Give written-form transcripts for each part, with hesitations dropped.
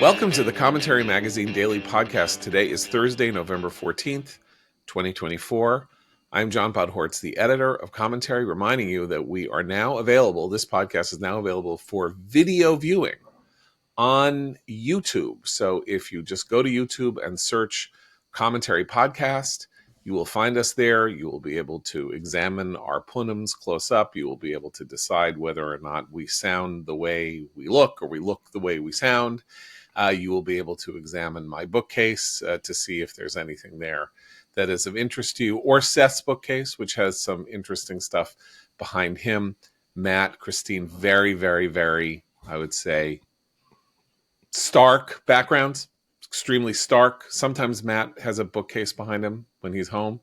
Welcome to the Commentary Magazine Daily Podcast. Today is Thursday, November 14th, 2024. I'm John Podhortz, the editor of Commentary, reminding you that we are now available. This podcast is now available for video viewing on YouTube. So if you just go to YouTube and search Commentary Podcast, you will find us there. You will be able to examine our punums close up. You will be able to decide whether or not we sound the way we look or we look the way we sound. You will be able to examine my bookcase to see if there's anything there that is of interest to you, or Seth's bookcase, which has some interesting stuff behind him. Matt, Christine, very, very, very, I would say, stark backgrounds, extremely stark. Sometimes Matt has a bookcase behind him when he's home,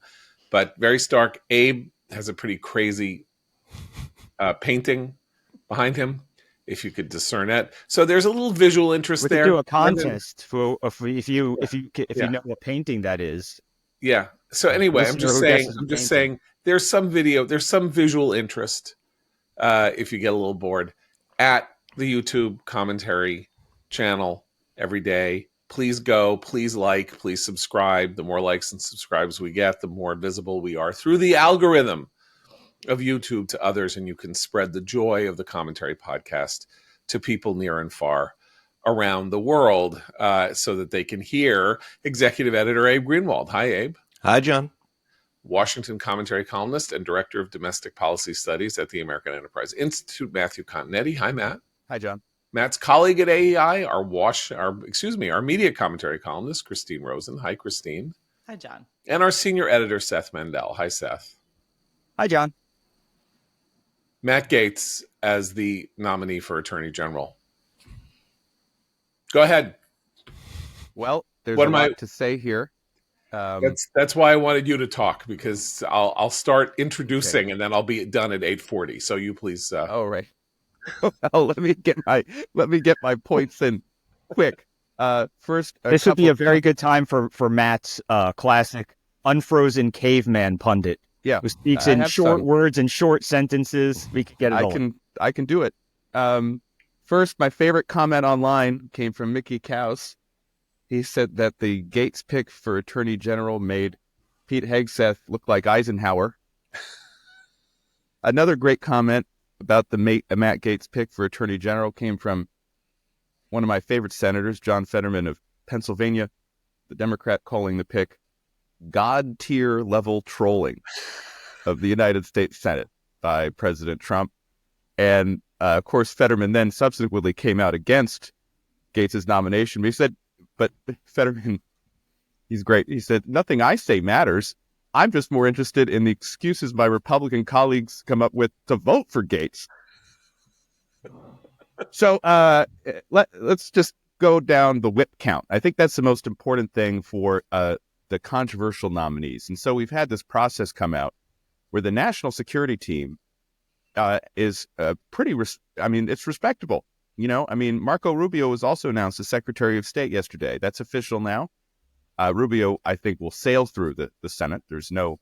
but very stark. Abe has a pretty crazy painting behind him, if you could discern it. So there's a little visual interest there. We could do a contest for if you know what painting that is. Yeah. So anyway, I'm just saying there's some visual interest if you get a little bored at the YouTube Commentary channel every day. Please go, please like, please subscribe. The more likes and subscribes we get, the more visible we are through the algorithm of YouTube to others, and you can spread the joy of the Commentary Podcast to people near and far around the world so that they can hear Executive Editor Abe Greenwald. Hi, Abe. Hi, John. Washington Commentary columnist and Director of Domestic Policy Studies at the American Enterprise Institute, Matthew Continetti. Hi, Matt. Hi, John. Matt's colleague at AEI, our media commentary columnist, Christine Rosen. Hi, Christine. Hi, John. And our senior editor, Seth Mandel. Hi, Seth. Hi, John. Matt Gaetz as the nominee for Attorney General. Go ahead. Well, there's a lot to say here. That's why I wanted you to talk, because I'll start introducing and then I'll be done at 8:40. So you please. Oh, right. Well, let me get my points in quick. First, this would be a very good time for Matt's classic unfrozen caveman pundit. Yeah, who speaks in short words and short sentences. We could get it. I can do it. First, my favorite comment online came from Mickey Kaus. He said that the Gaetz pick for Attorney General made Pete Hegseth look like Eisenhower. Another great comment about the Matt Gaetz pick for Attorney General came from one of my favorite senators, John Fetterman of Pennsylvania, the Democrat, calling the pick God-tier level trolling of the United States Senate by President Trump. And, of course, Fetterman then subsequently came out against Gaetz' nomination. But Fetterman, he's great. He said, "Nothing I say matters. I'm just more interested in the excuses my Republican colleagues come up with to vote for Gaetz." So let's just go down the whip count. I think that's the most important thing for the controversial nominees. And so we've had this process come out where the national security team is it's respectable. Marco Rubio was also announced as Secretary of State yesterday. That's official now. Rubio, I think, will sail through the Senate. There's no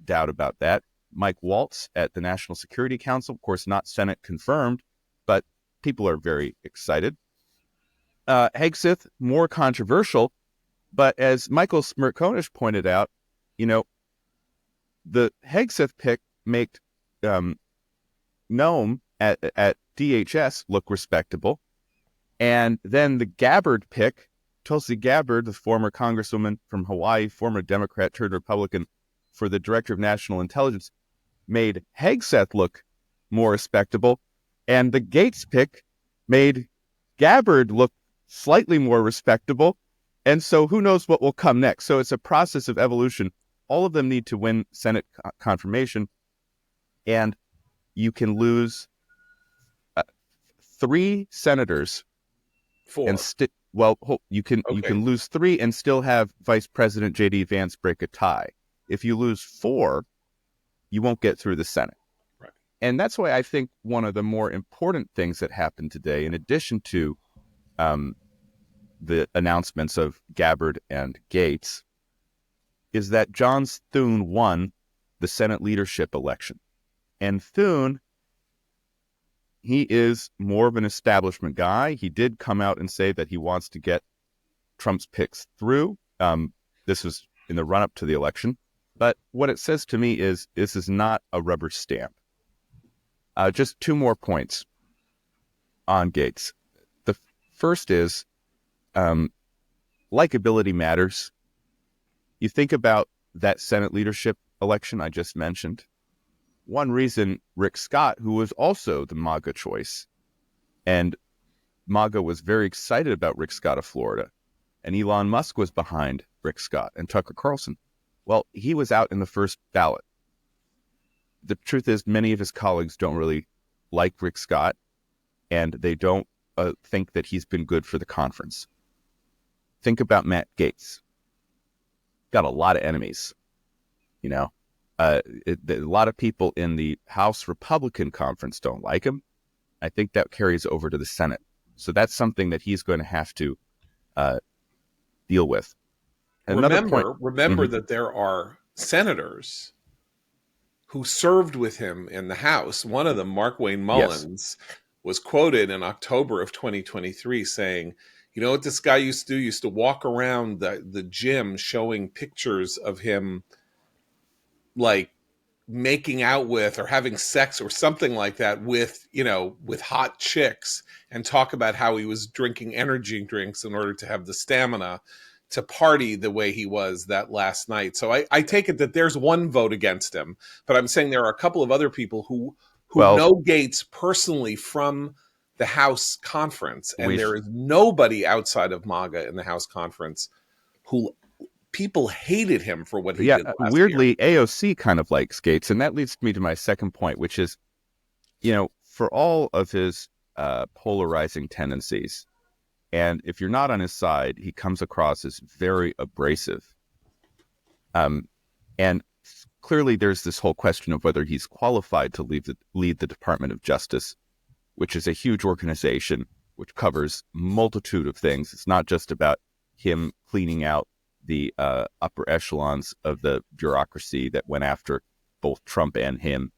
doubt about that. Mike Waltz at the National Security Council, of course, not Senate confirmed, but people are very excited. Hegseth, more controversial. But as Michael Smerconish pointed out, the Hegseth pick made Noam at DHS look respectable. And then the Gabbard pick, Tulsi Gabbard, the former congresswoman from Hawaii, former Democrat turned Republican for the Director of National Intelligence, made Hegseth look more respectable. And the Gaetz pick made Gabbard look slightly more respectable. And so who knows what will come next? So it's a process of evolution. All of them need to win Senate confirmation. And you can lose 3 senators. 4. And you can lose 3 and still have Vice President J.D. Vance break a tie. If you lose 4, you won't get through the Senate. Right. And that's why I think one of the more important things that happened today, in addition to the announcements of Gabbard and Gaetz, is that John Thune won the Senate leadership election. And Thune he is more of an establishment guy. He did come out and say that he wants to get Trump's picks through. This was in the run-up to the election. But what it says to me is this is not a rubber stamp. Just two more points on Gaetz. The first is likability matters. You think about that Senate leadership election I just mentioned. One reason Rick Scott, who was also the MAGA choice, and MAGA was very excited about Rick Scott of Florida, and Elon Musk was behind Rick Scott and Tucker Carlson. Well, he was out in the first ballot. The truth is, many of his colleagues don't really like Rick Scott, and they don't think that he's been good for the conference. Think about Matt Gaetz. Got a lot of enemies, you know. A lot of people in the House Republican conference don't like him. I think that carries over to the Senate. So that's something that he's going to have to deal with. Remember that there are senators who served with him in the House. One of them, Mark Wayne Mullins, was quoted in October of 2023 saying, you know what this guy used to do? He used to walk around the gym showing pictures of him like making out with or having sex or something like that with hot chicks, and talk about how he was drinking energy drinks in order to have the stamina to party the way he was that last night. So I take it that there's one vote against him, but I'm saying there are a couple of other people who know Gaetz personally from the House conference, and there is nobody outside of MAGA in the House conference who people hated him for what he did last weirdly, year. AOC kind of likes Gaetz, and that leads me to my second point, which is, for all of his polarizing tendencies, and if you're not on his side, he comes across as very abrasive. And clearly there's this whole question of whether he's qualified to lead the Department of Justice, which is a huge organization which covers multitude of things. It's not just about him cleaning out the upper echelons of the bureaucracy that went after both Trump and him.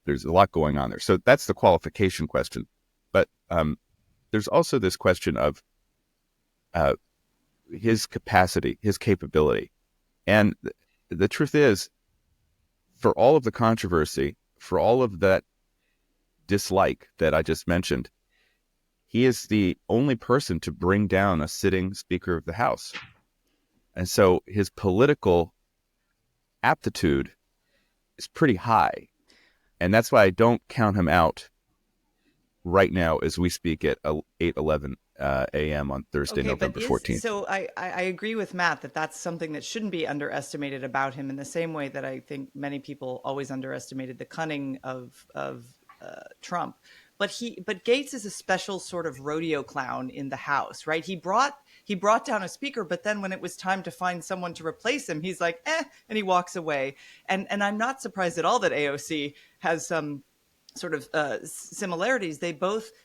There's a lot going on there. So that's the qualification question. But there's also this question of his capacity, his capability. And the truth is, for all of the controversy, for all of that dislike that I just mentioned, he is the only person to bring down a sitting Speaker of the House. And so his political aptitude is pretty high. And that's why I don't count him out right now as we speak at 8:11 a.m. on Thursday, November 14th. So I agree with Matt that that's something that shouldn't be underestimated about him, in the same way that I think many people always underestimated the cunning of Trump. But Gaetz is a special sort of rodeo clown in the House, right? He brought down a speaker, but then when it was time to find someone to replace him, he's like, and he walks away. And I'm not surprised at all that AOC has some sort of similarities.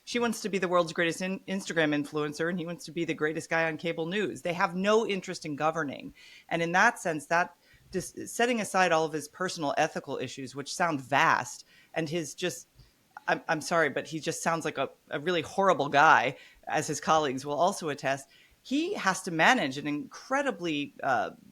She wants to be the world's greatest Instagram influencer, and he wants to be the greatest guy on cable news. They have no interest in governing. And in that sense, that just setting aside all of his personal ethical issues, which sound vast, and his just, I'm sorry, but he just sounds like a really horrible guy, as his colleagues will also attest. He has to manage an incredibly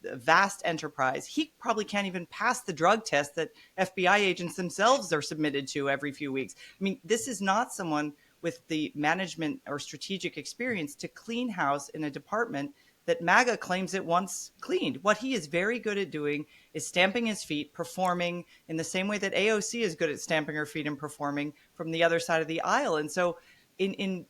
vast enterprise. He probably can't even pass the drug test that FBI agents themselves are submitted to every few weeks. I mean, this is not someone with the management or strategic experience to clean house in a department that MAGA claims it once cleaned. What he is very good at doing is stamping his feet, performing in the same way that AOC is good at stamping her feet and performing from the other side of the aisle. And so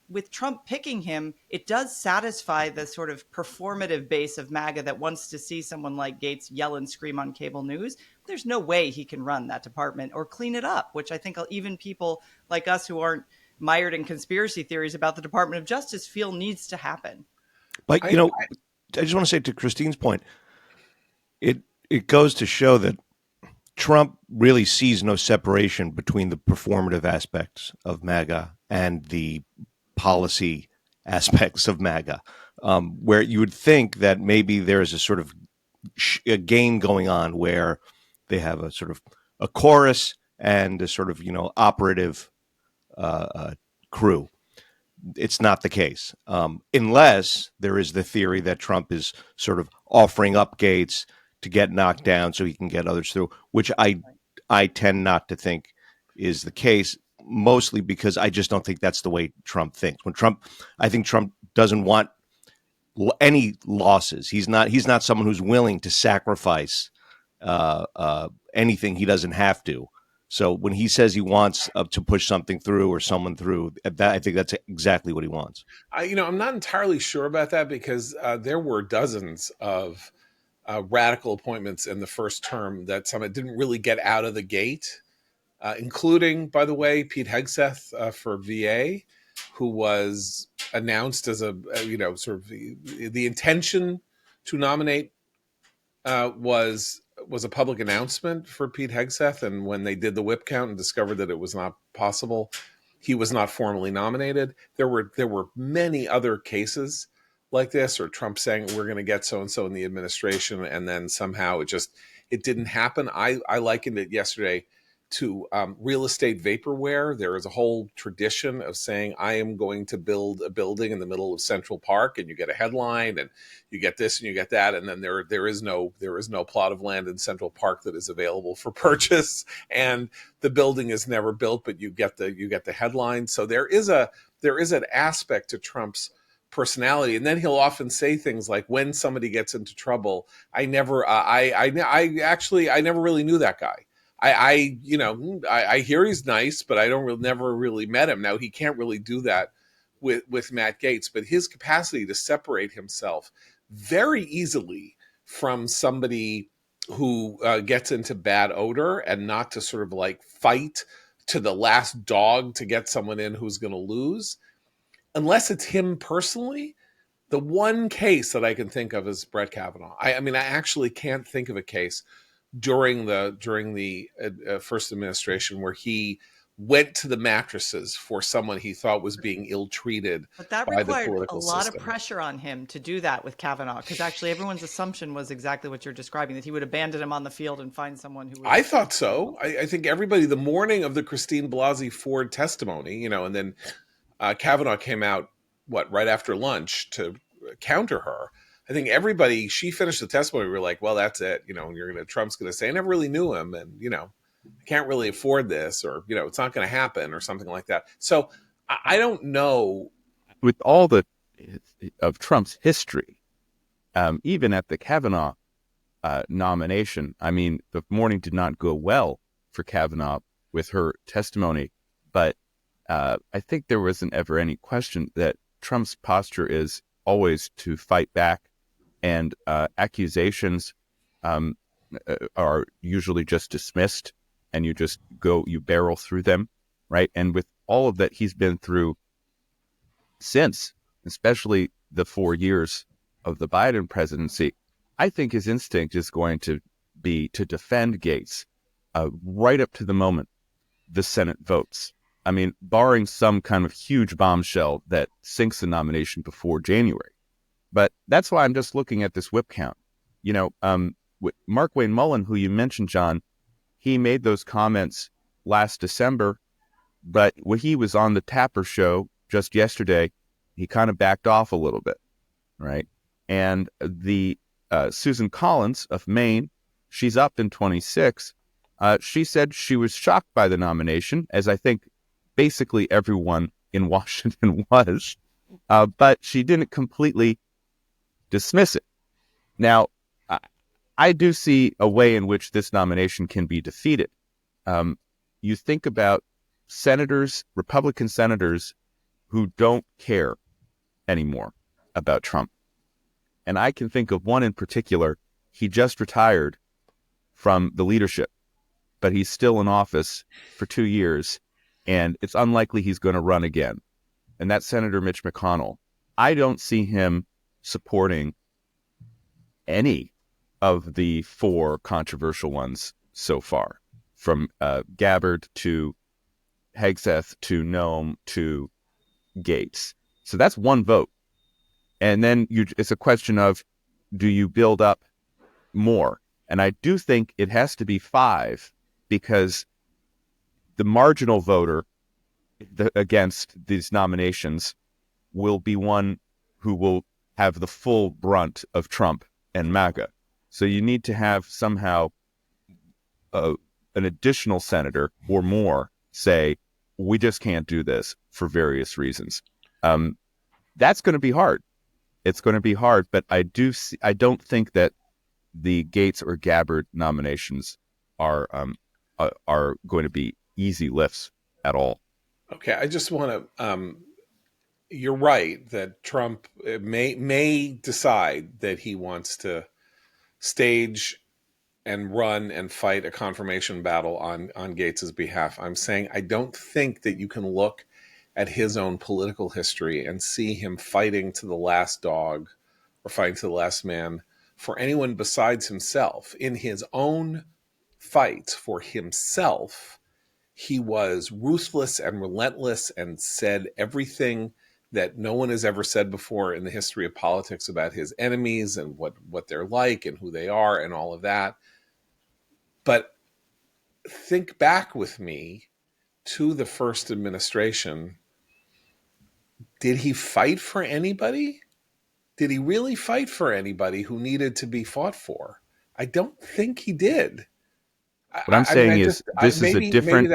with Trump picking him, it does satisfy the sort of performative base of MAGA that wants to see someone like Gaetz yell and scream on cable news. There's no way he can run that department or clean it up, which I think even people like us who aren't mired in conspiracy theories about the Department of Justice feel needs to happen. But, I just want to say, to Christine's point, it goes to show that Trump really sees no separation between the performative aspects of MAGA and the policy aspects of MAGA, where you would think that maybe there's a sort of a game going on where they have a sort of a chorus and a sort of, operative crew. It's not the case, unless there is the theory that Trump is sort of offering up Gaetz to get knocked down so he can get others through, which I tend not to think is the case, mostly because I just don't think that's the way Trump thinks. I think Trump doesn't want any losses. He's not someone who's willing to sacrifice anything he doesn't have to. So when he says he wants to push something through or someone through, I think that's exactly what he wants. I'm not entirely sure about that because there were dozens of radical appointments in the first term that some didn't really get out of the gate, including, by the way, Pete Hegseth for VA, who was announced as sort of the intention to nominate was a public announcement for Pete Hegseth, and when they did the whip count and discovered that it was not possible, he was not formally nominated. There were many other cases like this, or Trump saying we're going to get so and so in the administration, and then somehow it didn't happen. I likened it yesterday to real estate vaporware. There is a whole tradition of saying, I am going to build a building in the middle of Central Park, and you get a headline and you get this and you get that. And then there is no plot of land in Central Park that is available for purchase. And the building is never built, but you get the headline. So there is an aspect to Trump's personality. And then he'll often say things like, when somebody gets into trouble, I never really knew that guy. I hear he's nice, but never really met him. Now he can't really do that with Matt Gaetz, but his capacity to separate himself very easily from somebody who gets into bad odor and not to sort of like fight to the last dog to get someone in who's going to lose, unless it's him personally. The one case that I can think of is Brett Kavanaugh. I actually can't think of a case during the first administration where he went to the mattresses for someone he thought was being ill-treated by the political system. But that required a lot of pressure on him to do that with Kavanaugh, because actually everyone's assumption was exactly what you're describing, that he would abandon him on the field and find someone who would... I thought so. I think everybody, the morning of the Christine Blasey Ford testimony, and then Kavanaugh came out, right after lunch to counter her. I think everybody, she finished the testimony, we were like, well, that's it. Trump's going to say, I never really knew him, and, I can't really afford this, or, it's not going to happen, or something like that. So I don't know. With all of Trump's history, even at the Kavanaugh nomination, the morning did not go well for Kavanaugh with her testimony, but I think there wasn't ever any question that Trump's posture is always to fight back. And accusations are usually just dismissed, and you barrel through them, right? And with all of that he's been through since, especially the 4 years of the Biden presidency, I think his instinct is going to be to defend Gaetz right up to the moment the Senate votes. Barring some kind of huge bombshell that sinks the nomination before January. But that's why I'm just looking at this whip count. Mark Wayne Mullen, who you mentioned, John, he made those comments last December, but when he was on the Tapper show just yesterday, he kind of backed off a little bit, right? And the Susan Collins of Maine, she's up in 26. She said she was shocked by the nomination, as I think basically everyone in Washington was, but she didn't completely dismiss it. Now, I do see a way in which this nomination can be defeated. You think about senators, Republican senators, who don't care anymore about Trump. And I can think of one in particular. He just retired from the leadership, but he's still in office for 2 years, and it's unlikely he's going to run again. And that's Senator Mitch McConnell. I don't see him supporting any of the 4 controversial ones so far, from Gabbard to Hegseth to Noem to Gaetz. So that's one vote. And then it's a question of, do you build up more? And I do think it has to be 5, because the marginal voter against these nominations will be one who will have the full brunt of Trump and MAGA. So you need to have somehow an additional senator or more say, we just can't do this for various reasons. That's going to be hard. It's going to be hard, but I don't think that the Gaetz or Gabbard nominations are going to be easy lifts at all. Okay, I just want to. You're right that Trump may decide that he wants to stage and run and fight a confirmation battle on Gaetz's behalf. I'm saying I don't think that you can look at his own political history and see him fighting to the last dog or fighting to the last man for anyone besides himself. In his own fight for himself, he was ruthless and relentless and said everything that no one has ever said before in the history of politics about his enemies and what they're like and who they are and all of that. But think back with me to the first administration. Did he fight for anybody? Did he really fight for anybody who needed to be fought for? I don't think he did. What I'm saying is this is a different.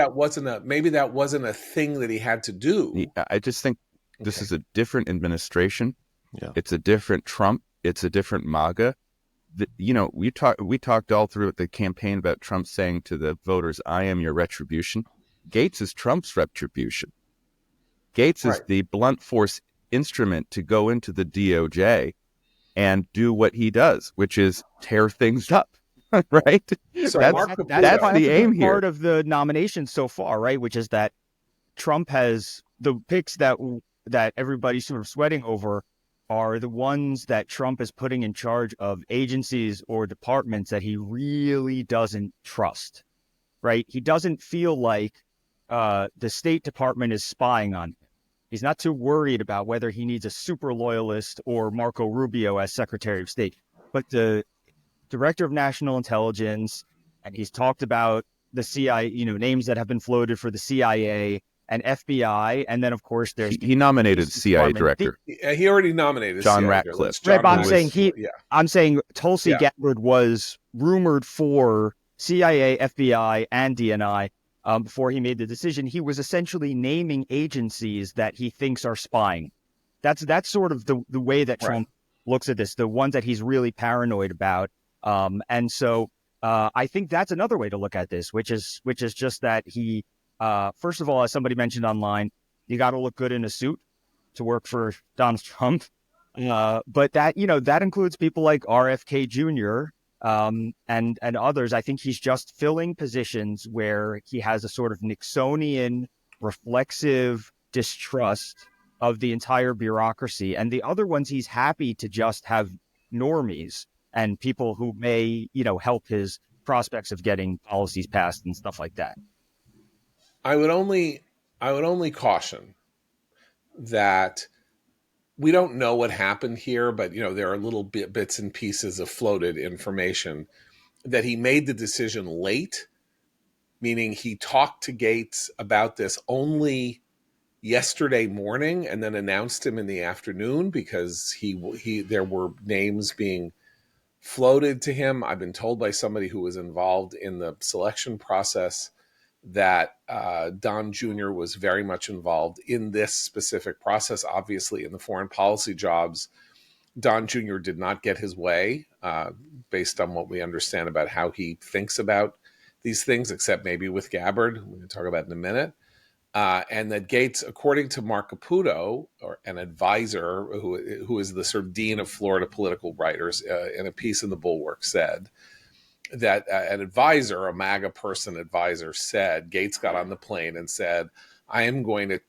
Maybe that wasn't a thing that he had to do. I just think this is a different administration. Yeah. It's a different Trump. It's a different MAGA. We talked all through the campaign about Trump saying to the voters, "I am your retribution." Gaetz is Trump's retribution. Gaetz is the blunt force instrument to go into the DOJ and do what he does, which is tear things up. Right? So that's the aim here. Part of the nomination so far, right? Which is that Trump has the picks that everybody's sort of sweating over are the ones that Trump is putting in charge of agencies or departments that he really doesn't trust, right? He doesn't feel like the State Department is spying on him. He's not too worried about whether he needs a super loyalist or Marco Rubio as Secretary of State. But the Director of National Intelligence, and he's talked about the CIA, names that have been floated for the CIA and FBI, and then of course there's he nominated CIA director. He already nominated John CIA Ratcliffe. John right, but Ratcliffe. I'm saying Tulsi Gabbard was rumored for CIA, FBI, and DNI before he made the decision. He was essentially naming agencies that he thinks are spying. That's sort of the way that Trump looks at this, the ones that he's really paranoid about. And so I think that's another way to look at this, which is just that he, first of all, as somebody mentioned online, you got to look good in a suit to work for Donald Trump. But that includes people like RFK Jr. And others. I think he's just filling positions where he has a sort of Nixonian reflexive distrust of the entire bureaucracy. And the other ones, he's happy to just have normies and people who may, help his prospects of getting policies passed and stuff like that. I would only caution that we don't know what happened here, but there are little bits and pieces of floated information that he made the decision late, meaning he talked to Gaetz about this only yesterday morning and then announced him in the afternoon because there were names being floated to him. I've been told by somebody who was involved in the selection process that Don Jr. was very much involved in this specific process. Obviously, in the foreign policy jobs, Don Jr. did not get his way based on what we understand about how he thinks about these things, except maybe with Gabbard, we're going to talk about in a minute. And that Gaetz, according to Mark Caputo, or an advisor who is the sort of dean of Florida political writers, in a piece in the Bulwark, said that an advisor, a MAGA person advisor, said Gaetz got on the plane and said, "I am going to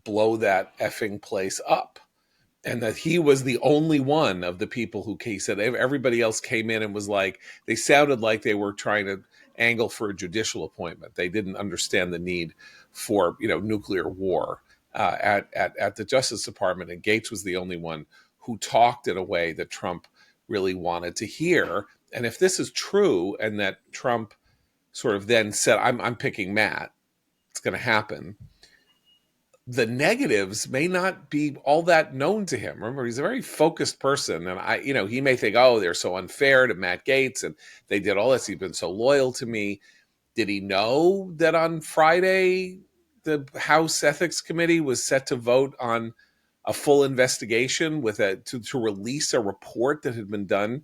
blow that effing place up." And that he was the only one of the people who, he said, everybody else came in and was like, they sounded like they were trying to angle for a judicial appointment. They didn't understand the need for, nuclear war at the Justice Department. And Gaetz was the only one who talked in a way that Trump really wanted to hear. And if this is true, and that Trump sort of then said, I'm picking Matt, it's going to happen. the negatives may not be all that known to him. Remember, he's a very focused person, and he may think, oh, they're so unfair to Matt Gaetz, and they did all this. He's been so loyal to me. Did he know that on Friday the House Ethics Committee was set to vote on a full investigation to release a report that had been done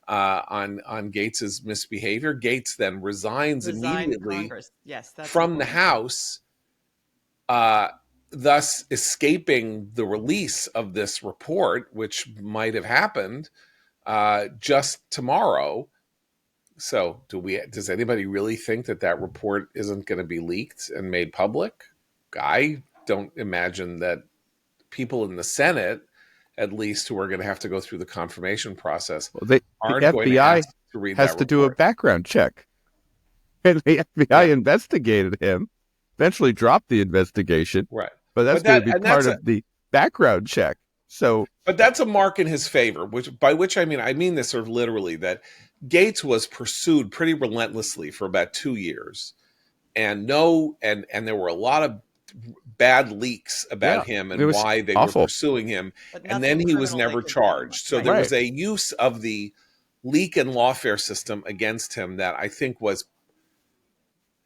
on Gaetz's misbehavior? Gaetz then resigns immediately from the House, thus escaping the release of this report, which might have happened just tomorrow. So does anybody really think that report isn't going to be leaked and made public? I don't imagine that people in the Senate, at least, who are going to have to go through the confirmation process, aren't the going FBI to ask to read has that to do a background check. And the FBI investigated him, eventually dropped the investigation. Right. But that's going to be part of the background check. But that's a mark in his favor, by which I mean this sort of literally, that Gaetz was pursued pretty relentlessly for about 2 years, and there were a lot of bad leaks about him and why they were pursuing him, and then he was never charged. So there was a use of the leak and lawfare system against him that I think was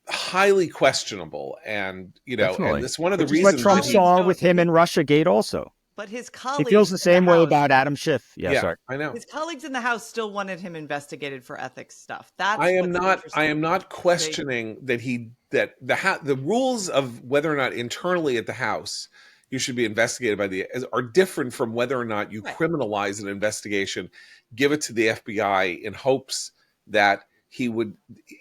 highly questionable, and and this one of the reasons what Trump saw with him in Russiagate also. But his colleagues, he feels the same way about Adam Schiff. Sorry. I know. His colleagues in the House still wanted him investigated for ethics stuff. I am not questioning that the rules of whether or not internally at the House you should be investigated are different from whether or not you criminalize an investigation, give it to the FBI in hopes that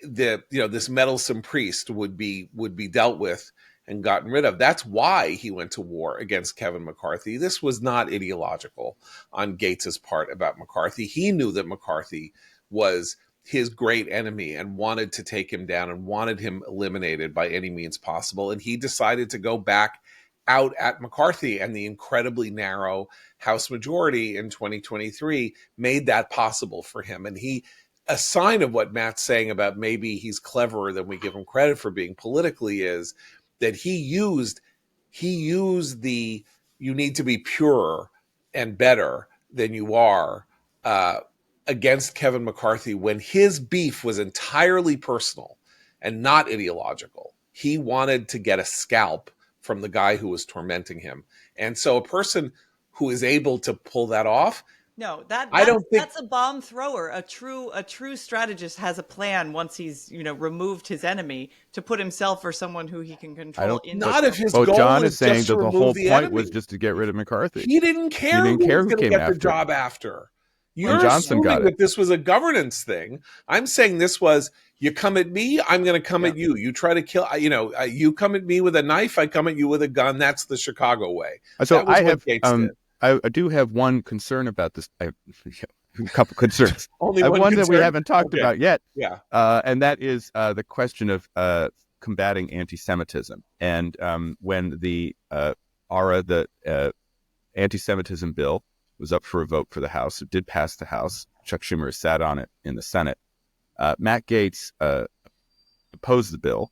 this meddlesome priest would be dealt with and gotten rid of. That's why he went to war against Kevin McCarthy. This was not ideological on Gaetz's part about McCarthy. He knew that McCarthy was his great enemy and wanted to take him down and wanted him eliminated by any means possible. And he decided to go back out at McCarthy, and the incredibly narrow House majority in 2023 made that possible for him. And a sign of what Matt's saying about maybe he's cleverer than we give him credit for being politically is that he used the you need to be purer and better than you are against Kevin McCarthy when his beef was entirely personal and not ideological. He wanted to get a scalp from the guy who was tormenting him. And so a person who is able to pull that off, that's a bomb thrower. A true strategist has a plan once he's removed his enemy to put himself or someone who he can control. Not if his goal John is is saying that the whole point was just to get rid of McCarthy. He didn't care who was going to get the job after. You're assuming that this was a governance thing. I'm saying this was, you come at me, I'm going to come at you. You try to kill, you come at me with a knife, I come at you with a gun. That's the Chicago way. So I do have one concern about this. I have a couple concerns. Only one concern. That we haven't talked about yet. Yeah. And that is the question of combating anti-Semitism. And when the anti-Semitism bill was up for a vote for the House, it did pass the House. Chuck Schumer sat on it in the Senate. Matt Gaetz opposed the bill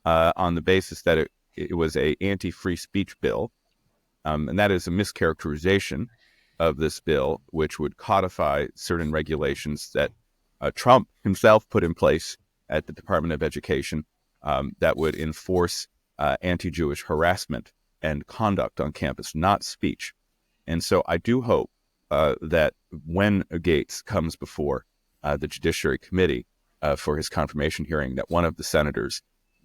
on the basis that it was a anti-free speech bill. And that is a mischaracterization of this bill, which would codify certain regulations that Trump himself put in place at the Department of Education that would enforce anti-Jewish harassment and conduct on campus, not speech. And so I do hope that when Gaetz comes before the Judiciary Committee for his confirmation hearing, that one of the senators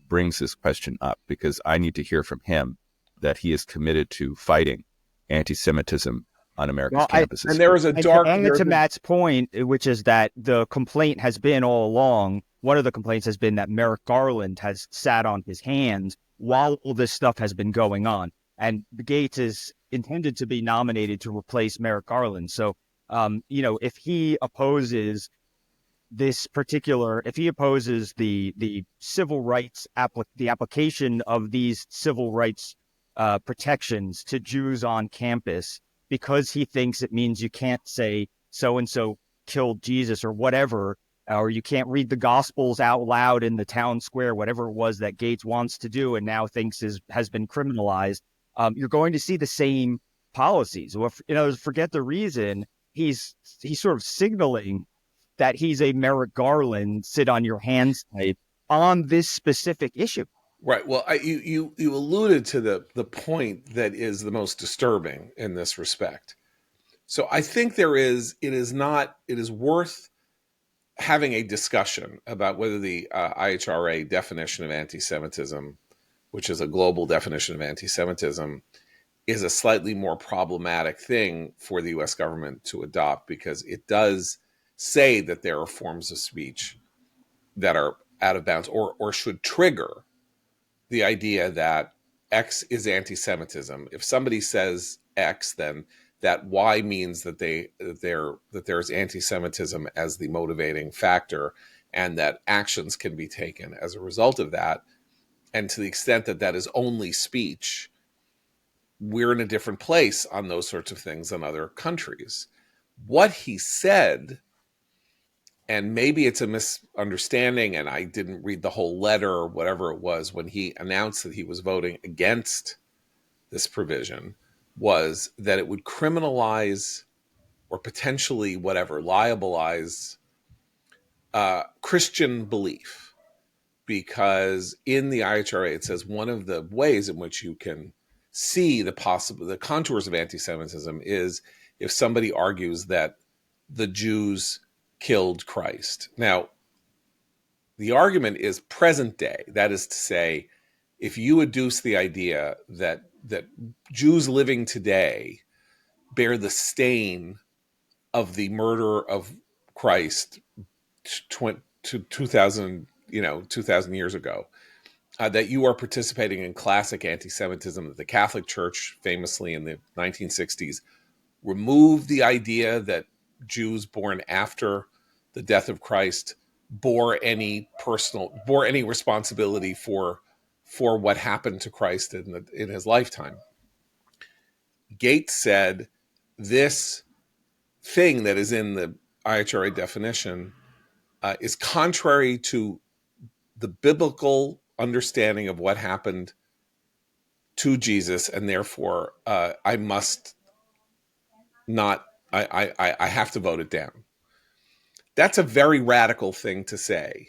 brings this question up, because I need to hear from him that he is committed to fighting anti-Semitism on America's campuses. And there is a dark... And to Matt's point, which is that the complaint has been all along, one of the complaints has been that Merrick Garland has sat on his hands while all this stuff has been going on. And Gaetz is intended to be nominated to replace Merrick Garland. So, if he opposes the civil rights, the application of these civil rights protections to Jews on campus, because he thinks it means you can't say so-and-so killed Jesus or whatever, or you can't read the Gospels out loud in the town square, whatever it was that Gaetz wants to do and now thinks has been criminalized. you're going to see the same policies. Well, forget the reason. He's sort of signaling that he's a Merrick Garland, sit on your hands type on this specific issue. Right. Well, you alluded to the point that is the most disturbing in this respect. So I think it is worth having a discussion about whether the IHRA definition of anti-Semitism, which is a global definition of anti-Semitism, is a slightly more problematic thing for the U.S. government to adopt, because it does say that there are forms of speech that are out of bounds or should trigger the idea that X is anti-Semitism. If somebody says X, then that Y means that there's anti-Semitism as the motivating factor, and that actions can be taken as a result of that. And to the extent that that is only speech, we're in a different place on those sorts of things than other countries. What he said, and maybe it's a misunderstanding, and I didn't read the whole letter or whatever it was, when he announced that he was voting against this provision, was that it would criminalize or potentially liabilize Christian belief. Because in the IHRA, it says one of the ways in which you can see the contours of anti-Semitism is if somebody argues that the Jews killed Christ. Now, the argument is present day. That is to say, if you adduce the idea that Jews living today bear the stain of the murder of Christ 2,000 years ago, that you are participating in classic anti-Semitism, that the Catholic Church famously in the 1960s removed the idea that Jews born after the death of Christ bore any responsibility for what happened to Christ in his lifetime. Gaetz said this thing that is in the IHRA definition is contrary to the biblical understanding of what happened to Jesus, and therefore I have to vote it down. That's a very radical thing to say.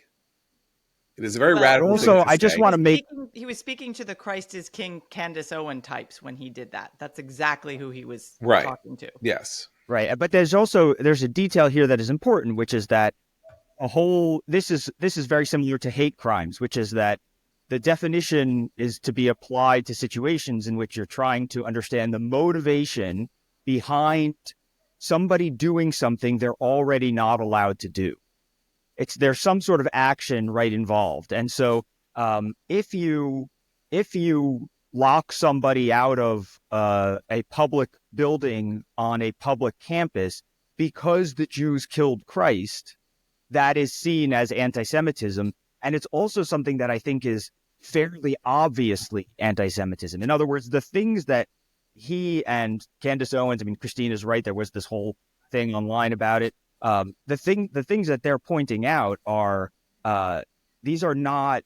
It is a very radical thing to say. I just want to make... He was speaking to the Christ is King Candace Owen types when he did that. That's exactly who he was talking to. Yes. Right. But there's a detail here that is important, which is that this is very similar to hate crimes, which is that the definition is to be applied to situations in which you're trying to understand the motivation behind somebody doing something they're already not allowed to do. There's some sort of action involved. And so if you lock somebody out of a public building on a public campus because the Jews killed Christ, that is seen as anti-Semitism. And it's also something that I think is fairly obviously anti-Semitism. In other words, the things that he and Candace Owens, Christina's right, there was this whole thing online about it. The things that they're pointing out are, they're not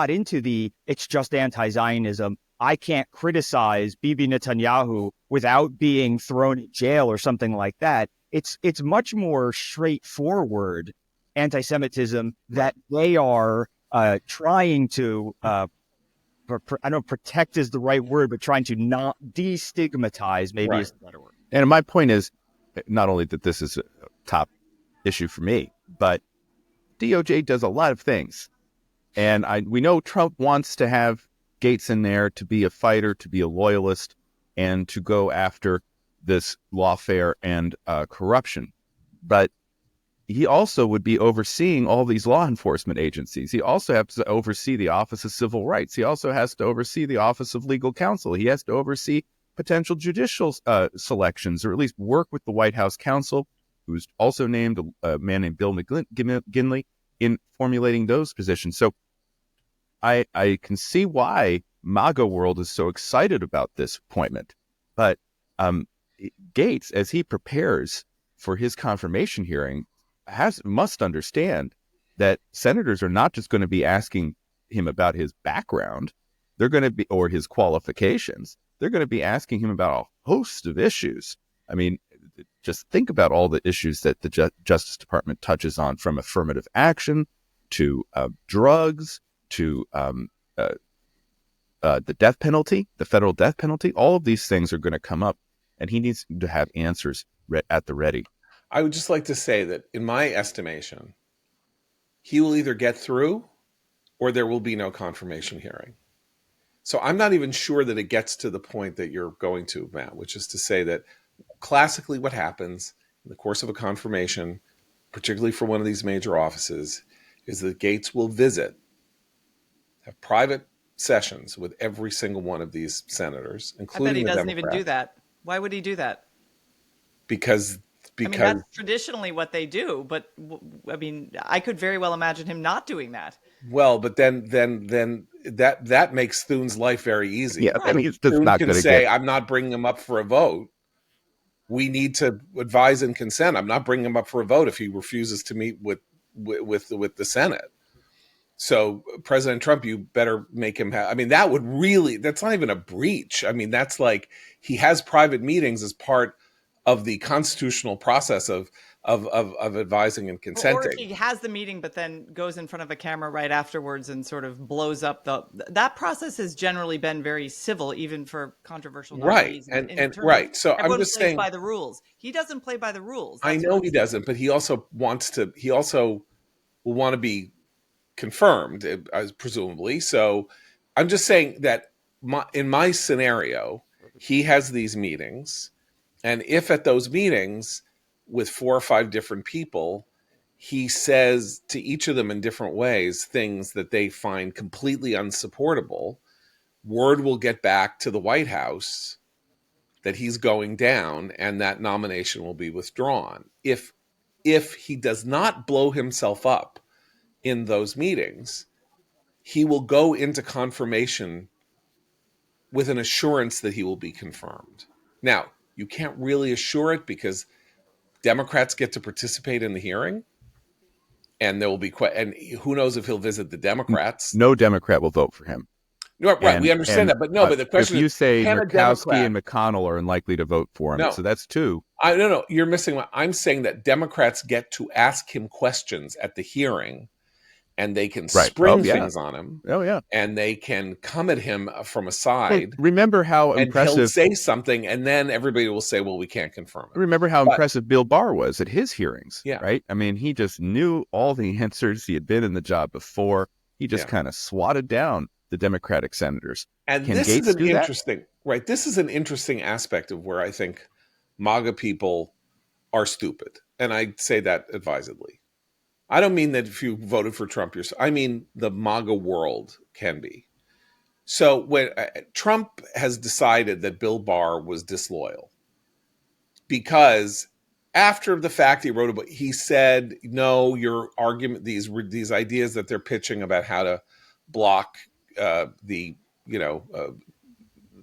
into it's just anti-Zionism. I can't criticize Bibi Netanyahu without being thrown in jail or something like that. It's much more straightforward anti-Semitism that they are trying to, I don't know, protect is the right word, but trying to not destigmatize maybe is the better word. And my point is not only that this is a top issue for me, but DOJ does a lot of things. And we know Trump wants to have Gaetz in there to be a fighter, to be a loyalist, and to go after this lawfare and corruption. But he also would be overseeing all these law enforcement agencies. He also has to oversee the Office of Civil Rights. He also has to oversee the Office of Legal Counsel. He has to oversee potential judicial selections, or at least work with the White House counsel, who's also named a man named Bill McGinley, in formulating those positions. So I can see why MAGA world is so excited about this appointment. But Gaetz, as he prepares for his confirmation hearing, must understand that senators are not just going to be asking him about his background, they're going to be, or his qualifications. they're going to be asking him about a host of issues. I mean, just think about all the issues that the Justice Department touches on, from affirmative action to drugs to the death penalty, the federal death penalty. All of these things are going to come up, and he needs to have answers at the ready. I would just like to say that, in my estimation, he will either get through or there will be no confirmation hearing. So I'm not even sure that it gets to the point that you're going to, Matt, which is to say that classically what happens in the course of a confirmation, particularly for one of these major offices, is that Gaetz will have private sessions with every single one of these senators, including I bet he doesn't Democrat. even do that. Why would he do that? Because I mean, that's traditionally what they do, but I mean, I could very well imagine him not doing that. Well, but then that makes Thune's life very easy. Yeah, Right. I mean, it's just Thune not can going to say, get. "I'm not bringing him up for a vote. We need to advise and consent. I'm not bringing him up for a vote if he refuses to meet with the Senate." So, President Trump, you better make him have. I mean, that's not even a breach. I mean, that's like he has private meetings as part of the constitutional process of advising and consenting. Or if he has the meeting, but then goes in front of a camera right afterwards and sort of blows up that process has generally been very civil, even for contriversial nominees. Right. And right. So I'm just saying, by the rules. He doesn't play by the rules. I know he doesn't, but he also will want to be confirmed, presumably. So I'm just saying that in my scenario, he has these meetings, and if at those meetings with 4 or 5 different people, he says to each of them in different ways things that they find completely unsupportable, word will get back to the White House that he's going down, and that nomination will be withdrawn. If he does not blow himself up in those meetings, he will go into confirmation with an assurance that he will be confirmed. Now, you can't really assure it because Democrats get to participate in the hearing, and there will be and who knows if he'll visit the Democrats. No Democrat will vote for him. No, right, we understand that, but no. But the question if you is, say Murkowski and McConnell are unlikely to vote for him, no. So that's 2. No, you're missing. I'm saying that Democrats get to ask him questions at the hearing, and they can spring things on him. Oh, yeah. And they can come at him from a side. Remember how impressive... He'll say something, and then everybody will say, well, we can't confirm it. Remember how impressive Bill Barr was at his hearings, yeah. Right? I mean, he just knew all the answers. He had been in the job before. He just kind of swatted down the Democratic senators. And Can this Gaetz is an do that? interesting... Right, this is an interesting aspect of where I think MAGA people are stupid. And I say that advisedly. I don't mean that if you voted for Trump, I mean the MAGA world can be. So when Trump has decided that Bill Barr was disloyal, because after the fact he wrote about, he said, no, your argument, these ideas that they're pitching about how to block the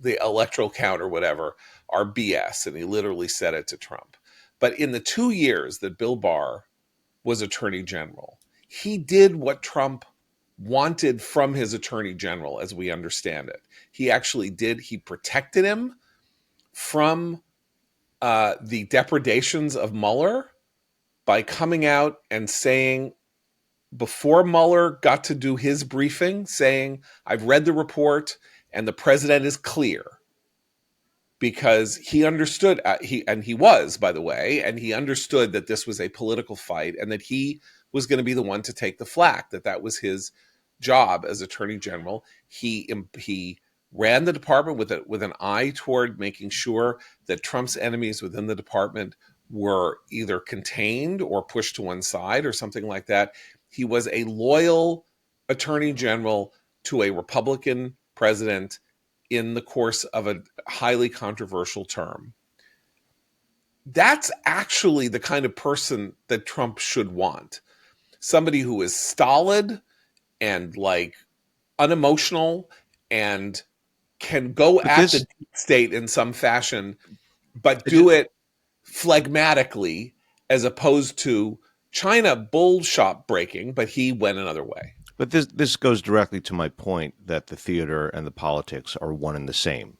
electoral count or whatever are BS. And he literally said it to Trump. But in the 2 years that Bill Barr was Attorney General, he did what Trump wanted from his Attorney General, as we understand it. He actually did. He protected him from the depredations of Mueller by coming out and saying, before Mueller got to do his briefing, saying, I've read the report and the president is clear. Because he understood, he was, by the way, and he understood that this was a political fight and that he was going to be the one to take the flak, that was his job as Attorney General. He ran the department with an eye toward making sure that Trump's enemies within the department were either contained or pushed to one side or something like that. He was a loyal Attorney General to a Republican president in the course of a highly controversial term. That's actually the kind of person that Trump should want. Somebody who is stolid and unemotional and can go at the deep state in some fashion, but do it phlegmatically, as opposed to China bull shop breaking, but he went another way. But this goes directly to my point that the theater and the politics are one and the same.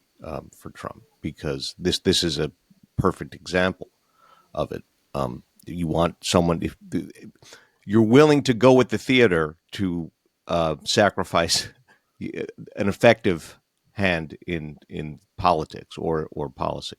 for Trump, because this is a perfect example of it. You want someone, if you're willing to go with the theater to sacrifice an effective hand in politics or policy.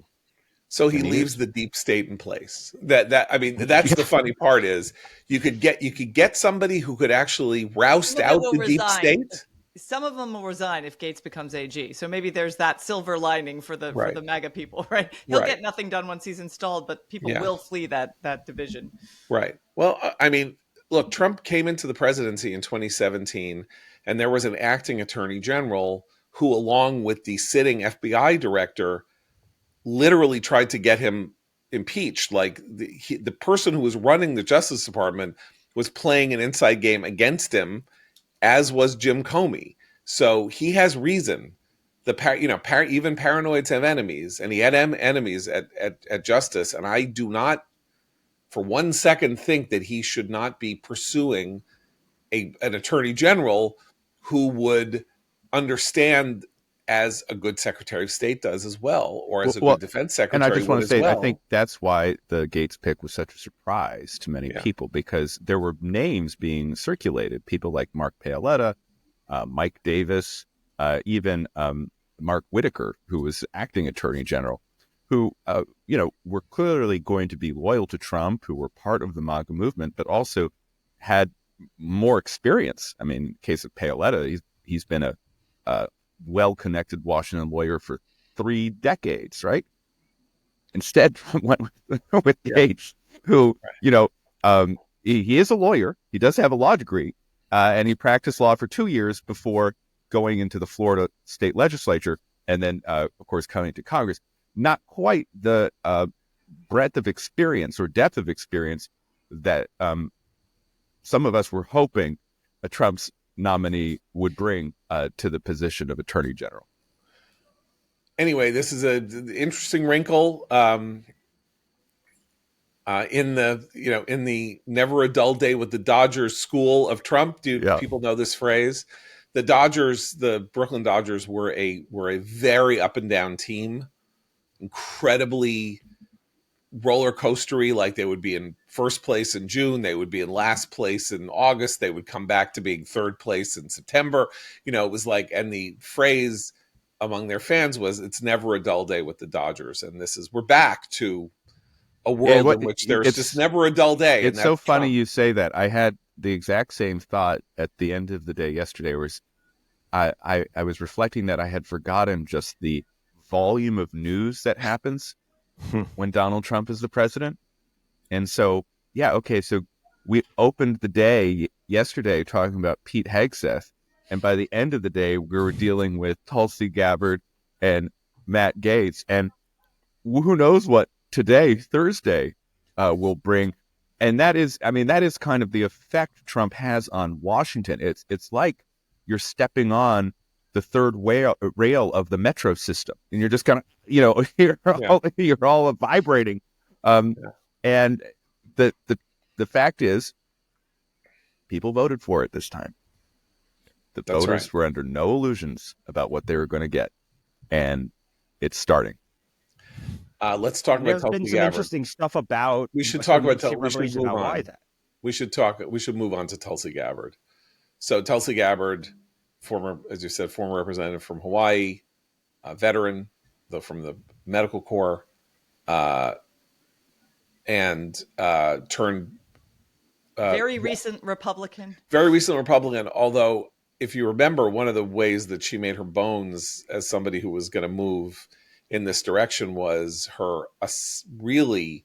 So he leaves the deep state in place. I mean, that's the funny part is you could get somebody who could actually roust out the deep state. Some of them will resign if Gaetz becomes AG. So maybe there's that silver lining for the MAGA people, right? He'll get nothing done once he's installed, but people will flee that division. Right. Well, I mean, look, Trump came into the presidency in 2017, and there was an acting attorney general who, along with the sitting FBI director, literally tried to get him impeached. Like the person who was running the Justice Department was playing an inside game against him, as was Jim Comey. So he has reason. Even paranoids have enemies, and he had enemies at Justice. And I do not, for 1 second, think that he should not be pursuing an attorney general who would understand, as a good Secretary of State does as well, or as a good defense secretary. And I just want to say, I think that's why the Gaetz pick was such a surprise to many people, because there were names being circulated, people like Mark Paoletta, Mike Davis, even Mark Whitaker, who was acting attorney general, who, were clearly going to be loyal to Trump, who were part of the MAGA movement, but also had more experience. I mean, in the case of Paoletta, he's been a well-connected Washington lawyer for 3 decades, right? Instead, went with Gaetz, who, he is a lawyer. He does have a law degree, and he practiced law for 2 years before going into the Florida state legislature, and then, of course, coming to Congress. Not quite the breadth of experience or depth of experience that some of us were hoping Trump's nominee would bring to the position of attorney general. Anyway, this is an interesting wrinkle in the never a dull day with the Dodgers school of Trump. People know this phrase? The Brooklyn Dodgers were a very up and down team, incredibly roller coastery. Like, they would be in first place in June, they would be in last place in August, they would come back to being third place in September. It was like, and the phrase among their fans was, "It's never a dull day with the Dodgers." And we're back to a world in which there's just never a dull day. It's so funny you say that. I had the exact same thought at the end of the day yesterday, where I was reflecting that I had forgotten just the volume of news that happens when Donald Trump is the president. And so, so we opened the day yesterday talking about Pete Hegseth, and by the end of the day, we were dealing with Tulsi Gabbard and Matt Gaetz, and who knows what today, Thursday, will bring. And that is kind of the effect Trump has on Washington. It's like you're stepping on the third rail of the metro system, and you're just kind of, you're all vibrating. And the fact is, people voted for it this time. The voters were under no illusions about what they were going to get, and it's starting. Let's talk about Tulsi Gabbard. There's been some interesting stuff about. We should talk about Tulsi. We should move on to Tulsi Gabbard. So Tulsi Gabbard, former representative from Hawaii, veteran, from the medical corps, and turned very recent Republican. Although, if you remember, one of the ways that she made her bones as somebody who was going to move in this direction was her really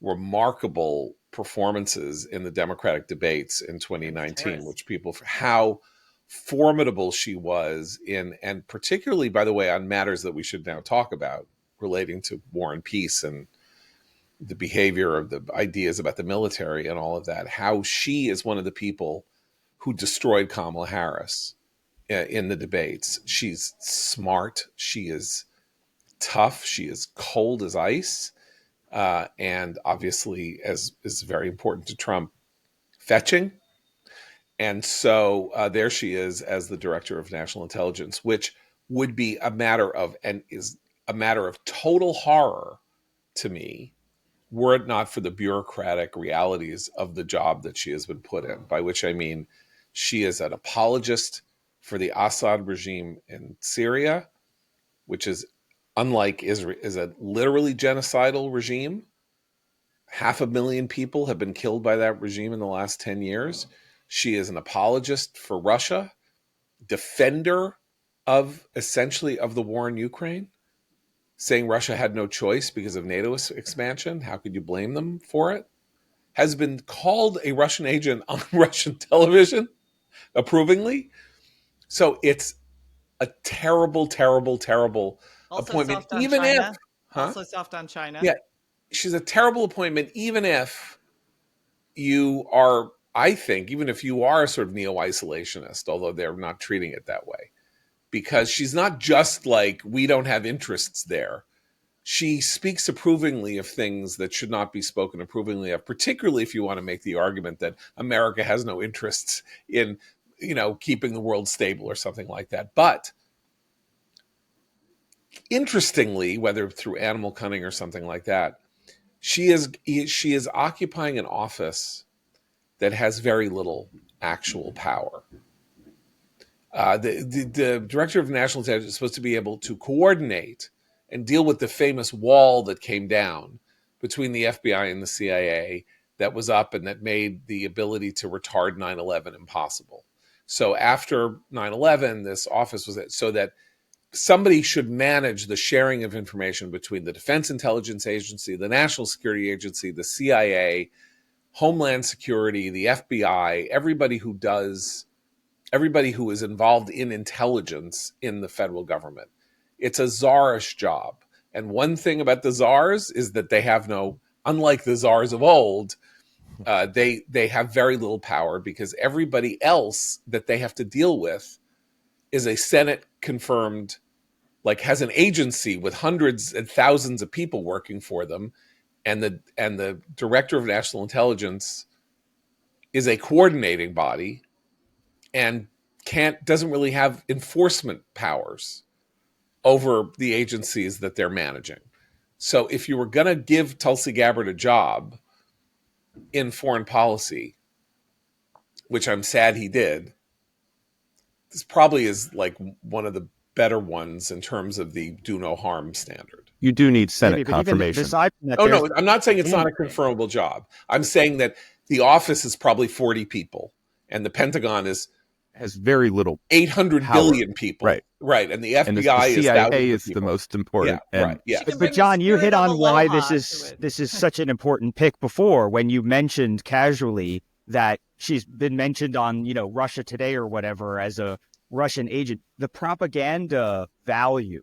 remarkable performances in the Democratic debates in 2019, which how formidable she was in, and particularly, by the way, on matters that we should now talk about relating to war and peace and the behavior of the ideas about the military and all of that, how she is one of the people who destroyed Kamala Harris in the debates. She's smart. She is tough. She is cold as ice. And obviously, as is very important to Trump, fetching. And so there she is as the director of national intelligence, which would be a matter of, and is a matter of total horror to me, were it not for the bureaucratic realities of the job that she has been put in, by which I mean she is an apologist for the Assad regime in Syria, which is, unlike Israel, is a literally genocidal regime. 500,000 people have been killed by that regime in the last 10 years. She is an apologist for Russia, defender of essentially of the war in Ukraine, saying Russia had no choice because of NATO expansion. How could you blame them for it? Has been called a Russian agent on Russian television, approvingly. So it's a terrible, terrible, terrible Also appointment. soft on Even China. if, Also soft on China. Yeah, she's a terrible appointment. Even if you are, I think, even if you are a sort of neo-isolationist, although they're not treating it that way, because she's not just like, we don't have interests there. She speaks approvingly of things that should not be spoken approvingly of, particularly if you want to make the argument that America has no interests in, keeping the world stable or something like that. But interestingly, whether through animal cunning or something like that, she is occupying an office that has very little actual power. The director of national intelligence is supposed to be able to coordinate and deal with the famous wall that came down between the FBI and the CIA that was up and that made the ability to retard 9/11 impossible. So after 9/11, this office was so that somebody should manage the sharing of information between the Defense Intelligence Agency, the National Security Agency, the CIA, Homeland Security, the FBI, everybody who is involved in intelligence in the federal government. It's a czarish job. And one thing about the czars is that they have unlike the czars of old, they have very little power because everybody else that they have to deal with is a Senate confirmed, has an agency with hundreds and thousands of people working for them. And the director of national intelligence is a coordinating body and doesn't really have enforcement powers over the agencies that they're managing. So if you were going to give Tulsi Gabbard a job in foreign policy, which I'm sad he did, this probably is one of the better ones in terms of the do no harm standard. You do need Senate confirmation. No, I'm not saying it's not a confirmable job. I'm saying that the office is probably 40 people and the Pentagon has very little 800 power. Billion people. Right. And the FBI and the CIA is the most important. Yeah, right. Yeah. But John, you hit on why this is such an important pick before when you mentioned casually that she's been mentioned on, Russia Today or whatever as a Russian agent. The propaganda value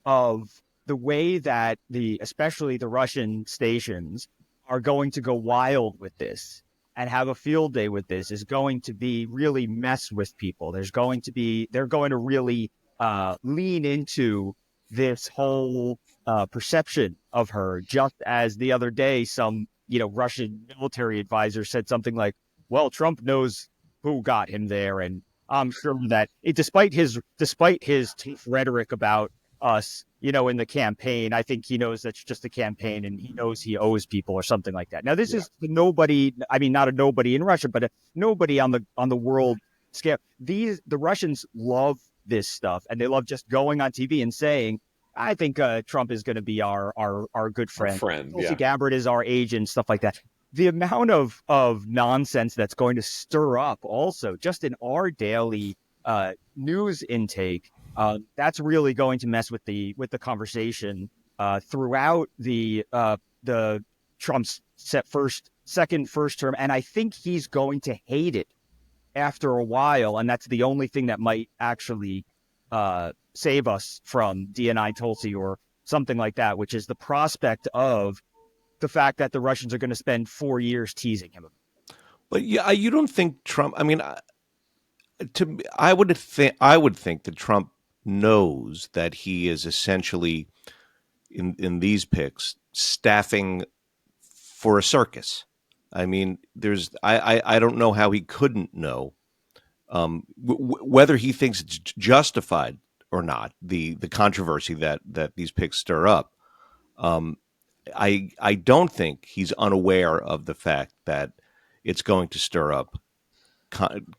of the way that especially the Russian stations are going to go wild with this and have a field day with this is going to be really mess with people. They're going to really lean into this whole perception of her, just as the other day, some, Russian military advisor said something like, well, Trump knows who got him there. And I'm sure that despite his tough rhetoric about us, in the campaign, I think he knows that's just a campaign and he knows he owes people or something like that. Now, this is nobody, not a nobody in Russia, but a nobody on the world scale. The Russians love this stuff and they love just going on TV and saying, I think Trump is going to be our good friend. Tulsi Gabbard is our agent, stuff like that. The amount of nonsense that's going to stir up also just in our daily news intake, that's really going to mess with the conversation throughout the Trump's second first term, and I think he's going to hate it after a while, and that's the only thing that might actually save us from DNI Tulsi or something like that, which is the prospect of the fact that the Russians are going to spend 4 years teasing him. But you don't think Trump? I mean, I would think that Trump knows that he is essentially in these picks staffing for a circus. I mean, I don't know how he couldn't know whether he thinks it's justified or not, the controversy that these picks stir up, I don't think he's unaware of the fact that it's going to stir up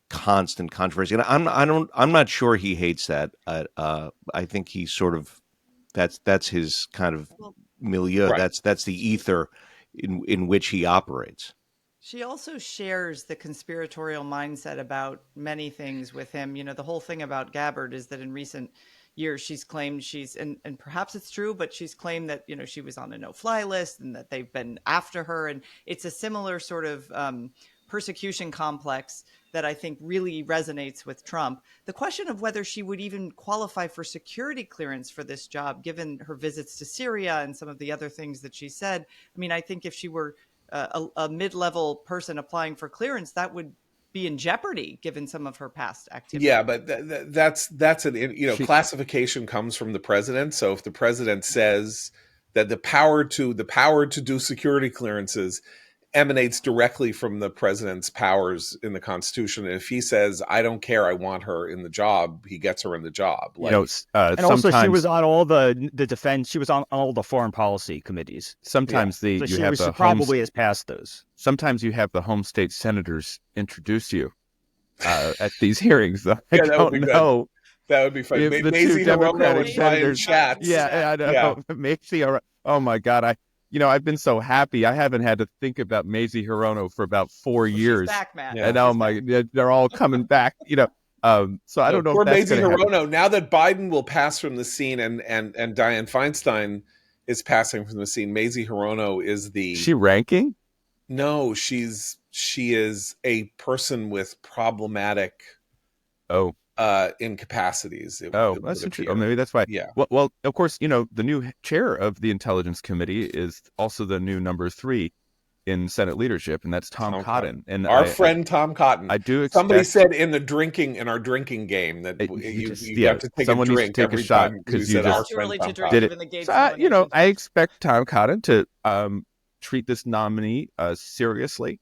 constant controversy, and I'm not sure he hates that. I think he sort of that's his kind of milieu. Right. That's the ether in which he operates. She also shares the conspiratorial mindset about many things with him. You know, the whole thing about Gabbard is that in recent years she's claimed and perhaps it's true, but she's claimed that, you know, she was on a no-fly list and that they've been after her. And it's a similar sort of persecution complex that I think really resonates with Trump. The question of whether she would even qualify for security clearance for this job, given her visits to Syria and some of the other things that she said. I mean, I think if she were a mid-level person applying for clearance, that would be in jeopardy given some of her past activity. Yeah, but that's an, you know, classification comes from the president. So if the president says that the power to do security clearances emanates directly from the president's powers in the Constitution, and if he says, "I don't care, I want her in the job," he gets her in the job. Like, you know, and also she was on all the defense. She was on all the foreign policy committees. Sometimes she probably has passed those. Sometimes you have the home state senators introduce you at these hearings. I don't know. That would be fun. The Mazie two Democratic Hirono and senators. Schatz. Yeah, I know. Yeah. Mazie, oh my God, I've been so happy. I haven't had to think about Mazie Hirono for about 4 years. She's back, man. And they're all coming back. You know, so I don't know. Poor if that's Mazie Hirono. happen. Now that Biden will pass from the scene, and Dianne Feinstein is passing from the scene, Mazie Hirono is Is she ranking? No, she is a person with problematic incapacities. That's interesting. Oh, maybe that's why. Yeah. Well, of course, you know, the new chair of the Intelligence Committee is also the new number 3 in Senate leadership, and that's Tom Cotton. And our friend Tom Cotton. I do expect somebody said in our drinking game that you have to take someone a drink needs to take every a shot time because you said our it's too friend early Tom to drink Cotton. given the Gaetz So, you know, I expect Tom Cotton to treat this nominee seriously.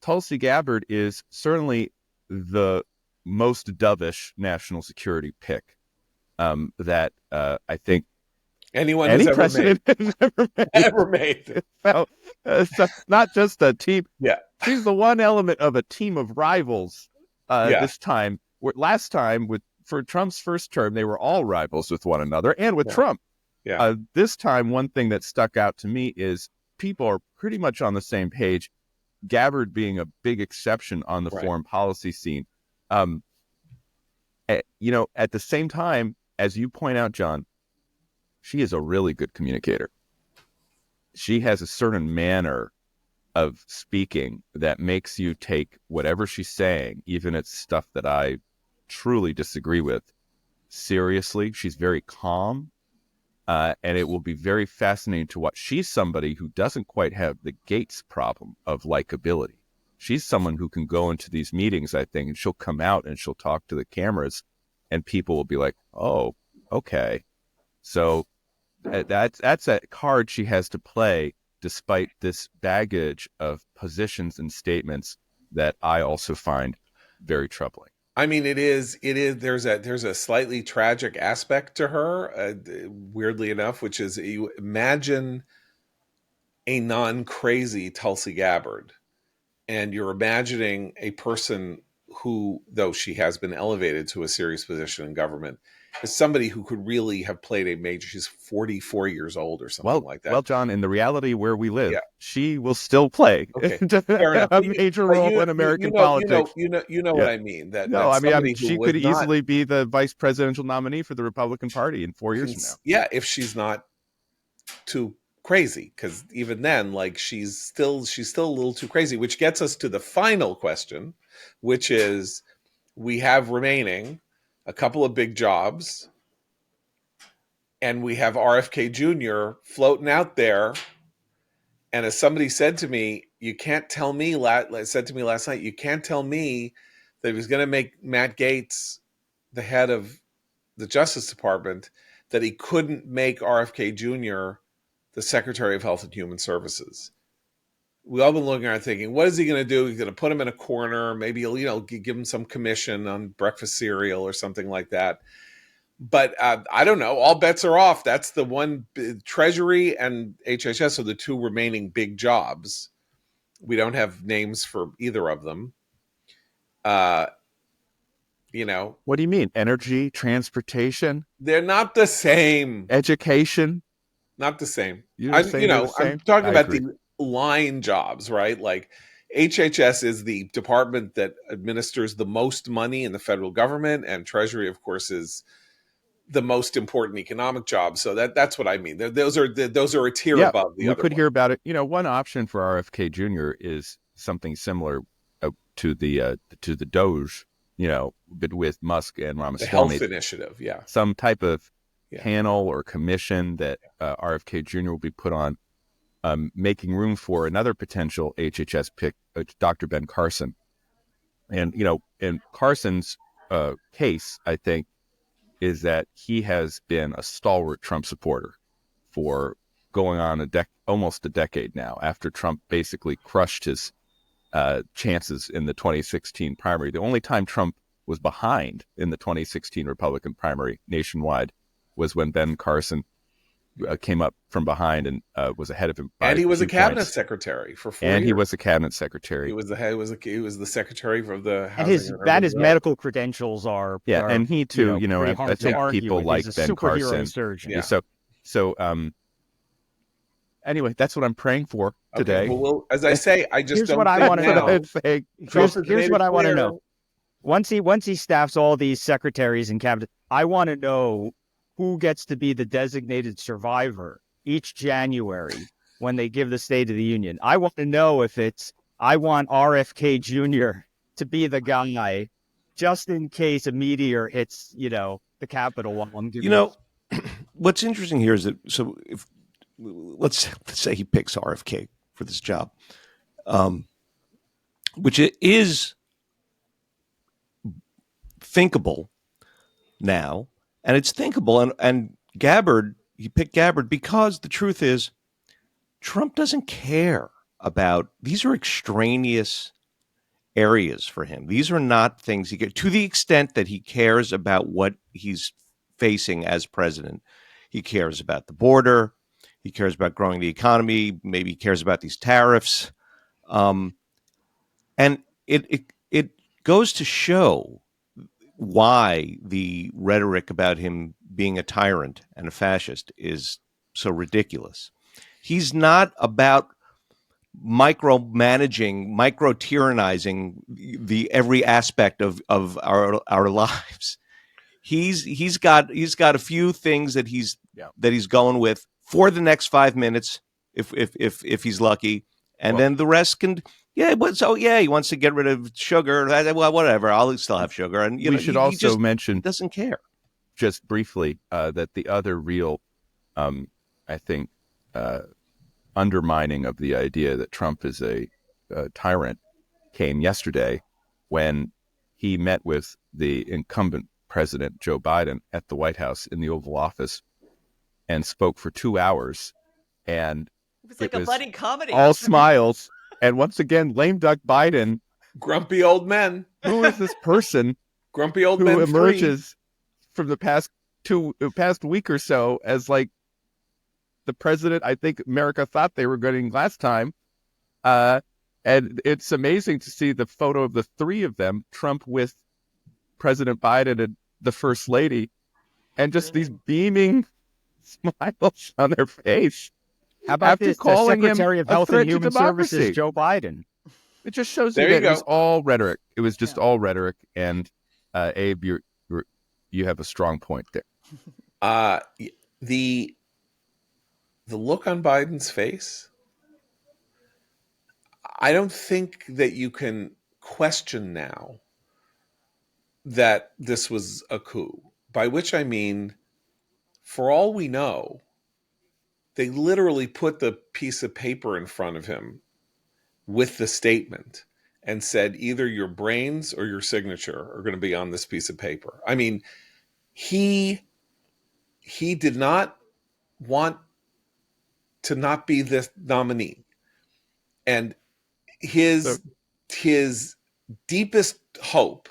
Tulsi Gabbard is certainly the most dovish national security pick that I think any president has ever made. So, not just a team. Yeah, she's the one element of a team of rivals. This time, last time for Trump's first term, they were all rivals with one another, and with Trump. Yeah. This time, one thing that stuck out to me is people are pretty much on the same page. Gabbard being a big exception on the foreign policy scene. You know, at the same time, as you point out, John, she is a really good communicator. She has a certain manner of speaking that makes you take whatever she's saying, even it's stuff that I truly disagree with, seriously. She's very calm. And it will be very fascinating to watch. She's somebody who doesn't quite have the Gaetz problem of likability. She's someone who can go into these meetings, I think, and she'll come out and she'll talk to the cameras, and people will be like, "Oh, okay." So that's a card she has to play, despite this baggage of positions and statements that I also find very troubling. I mean, it is. There's a slightly tragic aspect to her, weirdly enough, which is you imagine a non-crazy Tulsi Gabbard, and you're imagining a person who, though she has been elevated to a serious position in government, is somebody who could really have played a major. She's 44 years old or something like that. Well, John, in the reality where we live, she will still play a major role in American politics. You know what I mean? She could easily be the vice presidential nominee for the Republican Party in 4 years from now. Yeah, if she's not too crazy, because even then, like she's still a little too crazy. Which gets us to the final question, which is we have remaining a couple of big jobs, and we have RFK Jr. floating out there. And as somebody said to me, you can't tell me, said to me last night, you can't tell me that he was going to make Matt Gaetz the head of the Justice Department, that he couldn't make RFK Jr. the Secretary of Health and Human Services. we all been looking around thinking, what is he going to do? He's going to put him in a corner. Maybe he'll, give him some commission on breakfast cereal or something like that. But I don't know. All bets are off. That's the one. Treasury and HHS are the two remaining big jobs. We don't have names for either of them. What do you mean? Energy, transportation? They're not the same. Education? Not the same. I'm talking about the line jobs, right? Like HHS is the department that administers the most money in the federal government, and Treasury, of course, is the most important economic job. So that's what I mean. Those are a tier above the other. We could hear about it. One option for RFK Jr. is something similar to the Doge. But with Musk and Ramaswamy, the health initiative, some type of panel or commission that RFK Jr. will be put on, making room for another potential HHS pick, Dr. Ben Carson. And in Carson's case, I think, is that he has been a stalwart Trump supporter for going on almost a decade now, after Trump basically crushed his chances in the 2016 primary. The only time Trump was behind in the 2016 Republican primary nationwide was when Ben Carson came up from behind and was ahead of him. And he was a cabinet secretary for 4 years. And he was a cabinet secretary. He was the head. He was the secretary of the housing. And his medical credentials are and he too. I think people like Ben Carson. Surgeon. Yeah. So anyway, that's what I'm praying for today. Well, as I say, I just here's what I want to know. Here's what I want to know. Once he staffs all these secretaries and cabinet, I want to know who gets to be the designated survivor each January when they give the State of the Union. I want to know if I want RFK Jr. to be the guy just in case a meteor hits, the Capitol while I'm giving what's interesting here is that, so if let's say he picks RFK for this job, which it is thinkable now, and it's thinkable, and Gabbard, he picked Gabbard because the truth is Trump doesn't care about, these are extraneous areas for him. These are not things he to the extent that he cares about what he's facing as president. He cares about the border. He cares about growing the economy. Maybe he cares about these tariffs. And it goes to show why the rhetoric about him being a tyrant and a fascist is so ridiculous. He's not about micromanaging, micro-tyrannizing the every aspect of our lives. He's got a few things that he's going with for the next 5 minutes, if he's lucky, and then the rest can. He wants to get rid of sugar. Well, whatever. I'll still have sugar. And we should also mention, doesn't care. Just briefly, that the other real, I think, undermining of the idea that Trump is a tyrant came yesterday when he met with the incumbent President Joe Biden at the White House in the Oval Office and spoke for 2 hours. And it was like a buddy comedy. All smiles. And once again, lame duck Biden. Grumpy old men. Who is this person? Grumpy old men who emerges from the past week or so as like the president I think America thought they were getting last time. And it's amazing to see the photo of the three of them, Trump with President Biden and the First Lady, and just these beaming smiles on their face. How about this? The Secretary of Health and Human Services, Joe Biden. It just shows you that it was all rhetoric. It was just all rhetoric. And Abe, you have a strong point there. The look on Biden's face, I don't think that you can question now that this was a coup. By which I mean, for all we know, they literally put the piece of paper in front of him with the statement and said, either your brains or your signature are going to be on this piece of paper. I mean, he did not want to not be the nominee. And his deepest hope,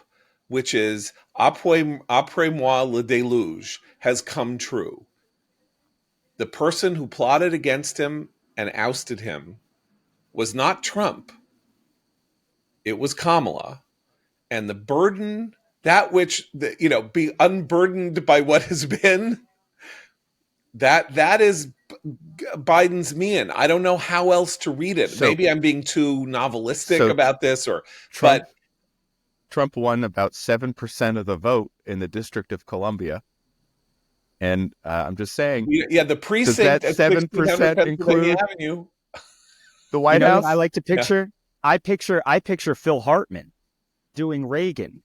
which is après moi le déluge, has come true. The person who plotted against him and ousted him was not Trump. It was Kamala. And the burden, that which, be unburdened by what has been, that is Biden's mien. I don't know how else to read it. So, maybe I'm being too novelistic about this, Trump won about 7% of the vote in the District of Columbia. And I'm just saying, the precinct does that 7% include the White House? I like to picture. Yeah. I picture Phil Hartman doing Reagan.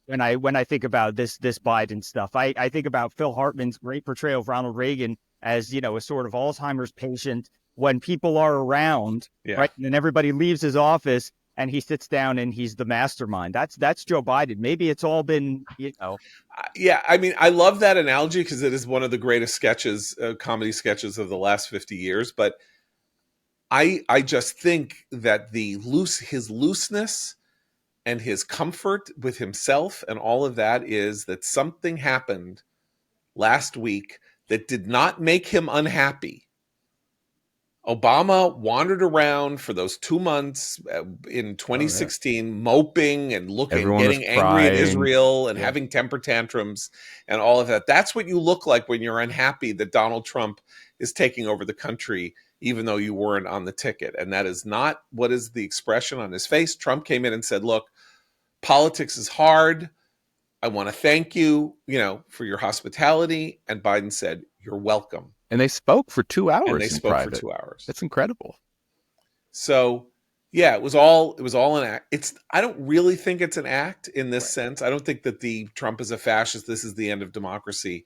When I think about this Biden stuff, I think about Phil Hartman's great portrayal of Ronald Reagan as, a sort of Alzheimer's patient when people are around, right? And then everybody leaves his office and he sits down and he's the mastermind. That's Joe Biden. Maybe it's all been, Yeah, I mean, I love that analogy because it is one of the greatest sketches, comedy sketches of the last 50 years. But I just think that his looseness and his comfort with himself and all of that is that something happened last week that did not make him unhappy. Obama wandered around for those 2 months in 2016, moping and getting angry at Israel and having temper tantrums and all of that. That's what you look like when you're unhappy that Donald Trump is taking over the country, even though you weren't on the ticket. And that is not what is the expression on his face. Trump came in and said, look, politics is hard. I want to thank you, for your hospitality. And Biden said, you're welcome. And they spoke for 2 hours. And they spoke for 2 hours. That's incredible. So, yeah, it was all an act. I don't really think it's an act in this sense. I don't think that the Trump is a fascist, this is the end of democracy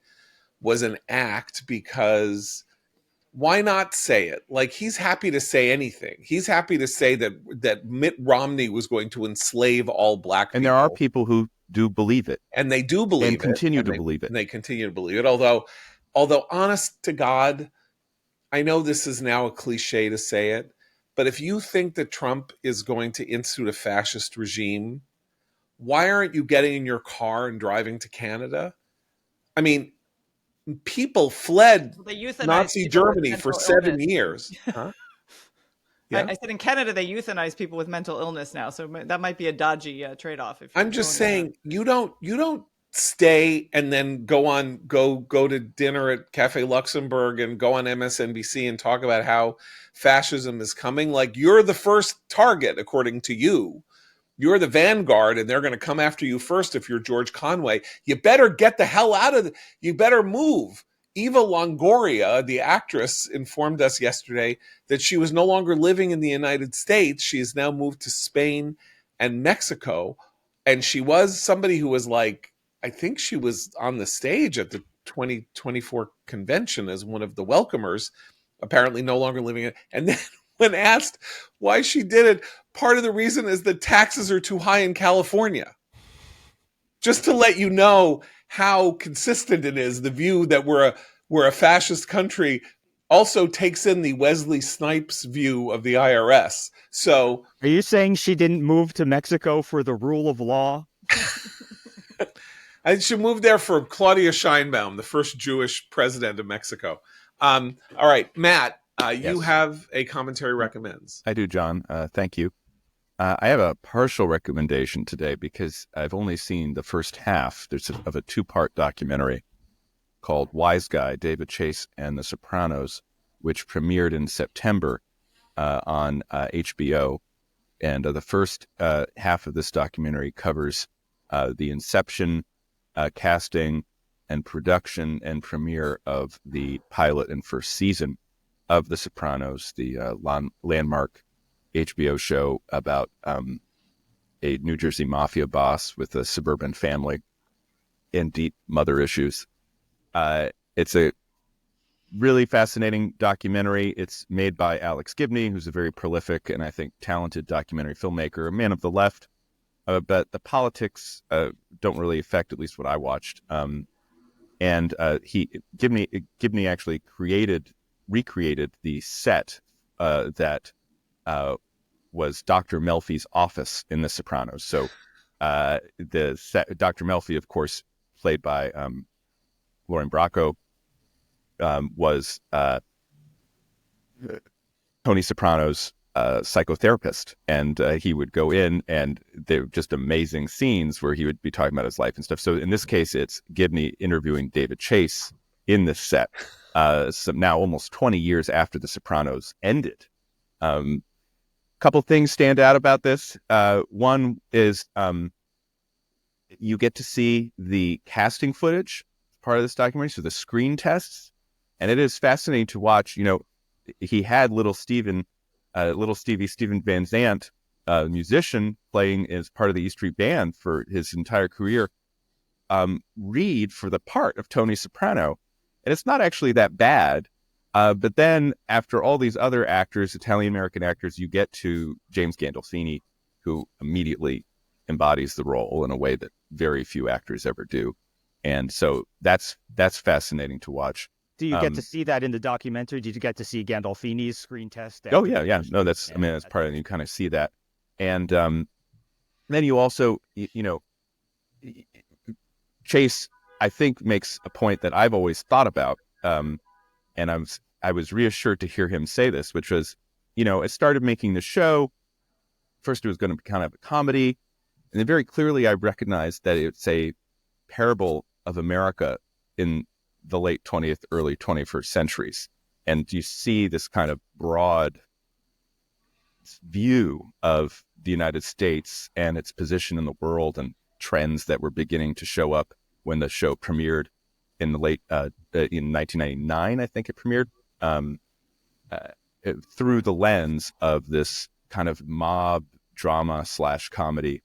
was an act, because why not say it? Like, he's happy to say anything. He's happy to say that Mitt Romney was going to enslave all black people. And there are people who do believe it. And they do believe it. And continue to believe it. And they continue to believe it. Although, honest to God, I know this is now a cliche to say it, but if you think that Trump is going to institute a fascist regime, why aren't you getting in your car and driving to Canada? I mean, people fled Nazi Germany for 7 years. Huh? Yeah. I said in Canada they euthanize people with mental illness now, so that might be a dodgy trade-off. I'm just saying, you don't stay and then go to dinner at Cafe Luxembourg and go on MSNBC and talk about how fascism is coming. Like, you're the first target, according to you. You're the vanguard, and they're going to come after you first. If you're George Conway, you better get the hell out of you better move. Eva Longoria, the actress, informed us yesterday that she was no longer living in the United States. She has now moved to Spain and Mexico. And she was somebody who was like, I think she was on the stage at the 2024 convention as one of the welcomers, apparently no longer living in. And then when asked why she did it, part of the reason is that taxes are too high in California. Just to let you know how consistent it is, the view that we're a fascist country also takes in the Wesley Snipes view of the IRS. So, are you saying she didn't move to Mexico for the rule of law? I should move there for Claudia Sheinbaum, the first Jewish president of Mexico. All right, Matt, you have a commentary recommends. I do, John. Thank you. I have a partial recommendation today because I've only seen the first half of a 2-part documentary called Wise Guy, David Chase and the Sopranos, which premiered in September on HBO. And the first half of this documentary covers the inception, casting, and production and premiere of the pilot and first season of The Sopranos, the landmark HBO show about a New Jersey mafia boss with a suburban family and deep mother issues. It's a really fascinating documentary. It's made by Alex Gibney, who's a very prolific and I think talented documentary filmmaker, a man of the left. But the politics don't really affect at least what I watched. And Gibney actually recreated the set that was Dr. Melfi's office in The Sopranos. So Dr. Melfi, of course, played by Lauren Bracco, was Tony Soprano's psychotherapist, and he would go in, and they were just amazing scenes where he would be talking about his life and stuff. So in this case, it's Gibney interviewing David Chase in this set. So now almost 20 years after The Sopranos ended. Couple things stand out about this. One is you get to see the casting footage part of this documentary, so the screen tests, and it is fascinating to watch. You know, he had little Stevie Stephen Van Zandt, musician, playing as part of the E Street Band for his entire career, read for the part of Tony Soprano, and it's not actually that bad. But then after all these other actors, Italian-American actors, you get to James Gandolfini, who immediately embodies the role in a way that very few actors ever do. And so that's fascinating to watch. Do you get to see that in the documentary? Did you get to see Gandolfini's screen test? Oh, yeah. No, that's part of it. You kind of see that. And then you also, Chase, I think, makes a point that I've always thought about. And I was reassured to hear him say this, which was, it started making the show. First, it was going to be kind of a comedy. And then very clearly, I recognized that it's a parable of America in the late 20th, early 21st centuries. And you see this kind of broad view of the United States and its position in the world and trends that were beginning to show up when the show premiered in the late, in 1999, I think it premiered, through the lens of this kind of mob drama / comedy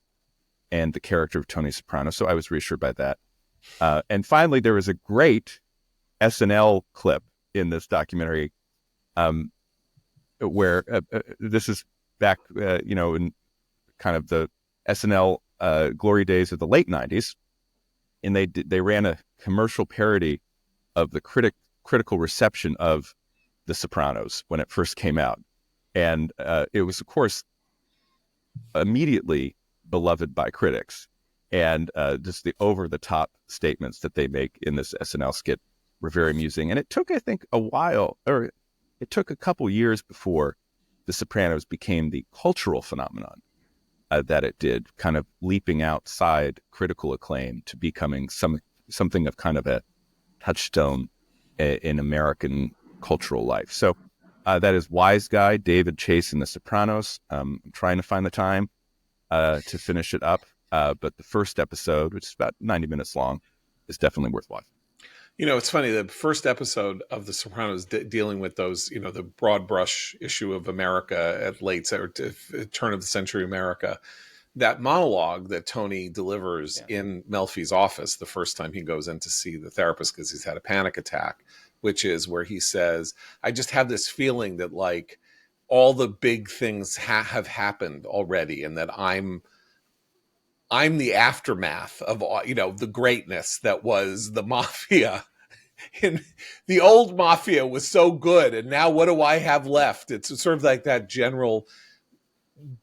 and the character of Tony Soprano. So I was reassured by that. And finally, there was a great SNL clip in this documentary where this is back, in kind of the SNL glory days of the late 90s. And they ran a commercial parody of the critical reception of The Sopranos when it first came out. And it was, of course, immediately beloved by critics. And just the over-the-top statements that they make in this SNL skit were very amusing. And it took, I think, it took a couple years before The Sopranos became the cultural phenomenon that it did, kind of leaping outside critical acclaim to becoming something of kind of a touchstone in American cultural life. So that is Wise Guy, David Chase in The Sopranos. I'm trying to find the time to finish it up. But the first episode, which is about 90 minutes long, is definitely worth watching. It's funny, the first episode of The Sopranos dealing with those, the broad brush issue of America at turn of the century America, that monologue that Tony delivers in Melfi's office the first time he goes in to see the therapist because he's had a panic attack, which is where he says, I just have this feeling that like all the big things have happened already and that I'm the aftermath of the greatness that was the mafia. And the old mafia was so good, and now what do I have left? It's sort of like that general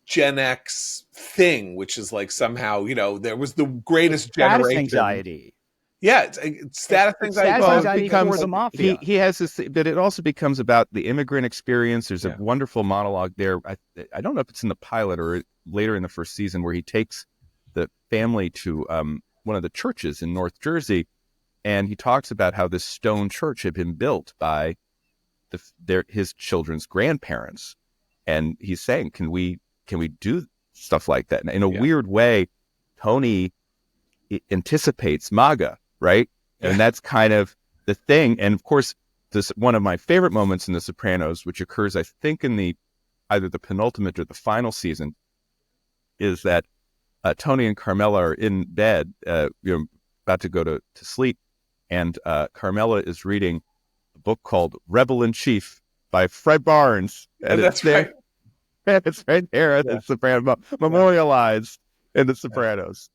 Gen X thing, which is like somehow, there was the greatest generation. Status anxiety. Yeah, it's status anxiety. Status anxiety for the mafia. He has this, but it also becomes about the immigrant experience. There's a wonderful monologue there. I don't know if it's in the pilot or later in the first season where he takes the family to one of the churches in North Jersey, and he talks about how this stone church had been built by his children's grandparents, and he's saying, "Can we do stuff like that?" And in a weird way, Tony anticipates MAGA, right? And that's kind of the thing. And of course, this one of my favorite moments in The Sopranos, which occurs, I think, in either the penultimate or the final season, is that Tony and Carmela are in bed, about to go to sleep, and Carmela is reading a book called Rebel in Chief by Fred Barnes. And that's right. It's right there at The Sopranos, memorialized in The Sopranos.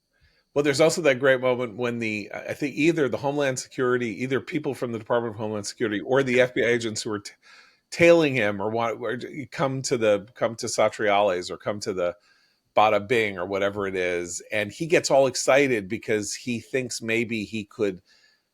Well, there's also that great moment when I think either the Homeland Security, either people from the Department of Homeland Security or the FBI agents who are tailing him or want or come to Satriales or come to the Bada Bing or whatever it is, and he gets all excited because he thinks maybe he could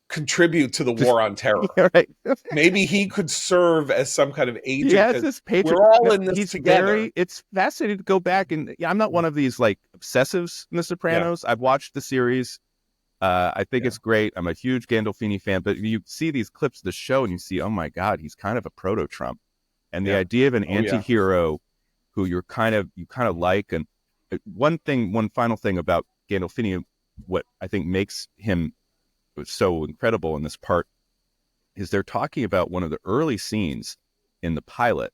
contribute to the war on terror. Right. Maybe he could serve as some kind of agent. He has this patriot. We're all in this together. It's fascinating to go back and I'm not one of these like obsessives in The Sopranos. I've watched the series. I think it's great. I'm a huge Gandolfini fan, but you see these clips of the show and you see, oh my God, he's kind of a proto-Trump. And the idea of an anti-hero who you kind of like. And one final thing about Gandolfini, what I think makes him so incredible in this part is they're talking about one of the early scenes in the pilot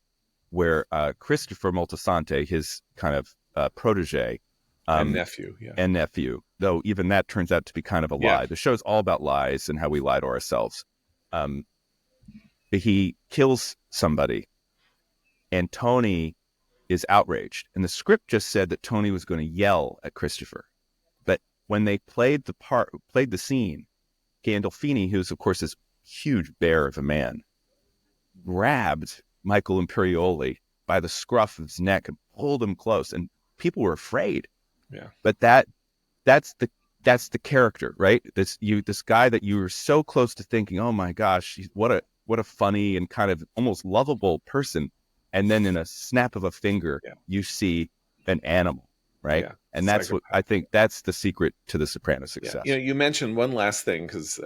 where Christopher Moltisanti, his kind of protege, and nephew, though even that turns out to be kind of a lie. The show's all about lies and how we lie to ourselves. He kills somebody, and Tony is outraged. And the script just said that Tony was going to yell at Christopher. But when they played the scene, Gandolfini, who's of course this huge bear of a man, grabbed Michael Imperioli by the scruff of his neck and pulled him close, and people were afraid. Yeah. But that's the character, right? This guy that you were so close to thinking, oh my gosh, what a funny and kind of almost lovable person, and then in a snap of a finger, you see an animal, right? Yeah. And that's what I think that's the secret to The Sopranos' success. Yeah. You mentioned one last thing because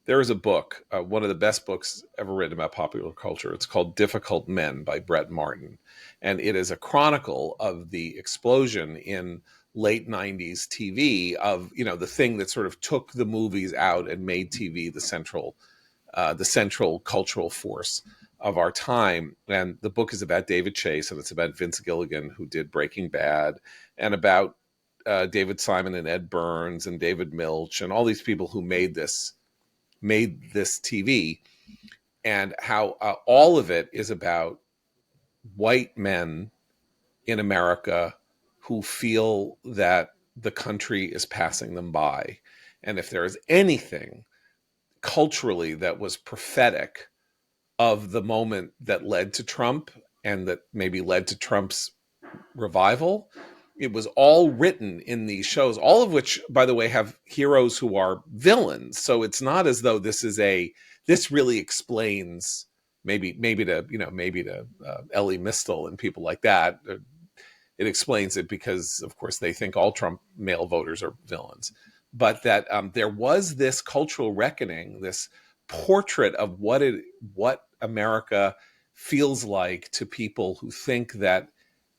there is a book, one of the best books ever written about popular culture. It's called Difficult Men by Brett Martin. And it is a chronicle of the explosion in late 90s TV of, the thing that sort of took the movies out and made TV the central cultural force of our time. And the book is about David Chase, and it's about Vince Gilligan, who did Breaking Bad, and about David Simon and Ed Burns and David Milch and all these people who made this TV, and how all of it is about white men in America who feel that the country is passing them by. And if there is anything culturally that was prophetic of the moment that led to Trump and that maybe led to Trump's revival, it was all written in these shows, all of which, by the way, have heroes who are villains. So it's not as though this really explains maybe to Ellie Mistel and people like that. It explains it because, of course, they think all Trump male voters are villains. But that there was this cultural reckoning, this portrait of what America feels like to people who think that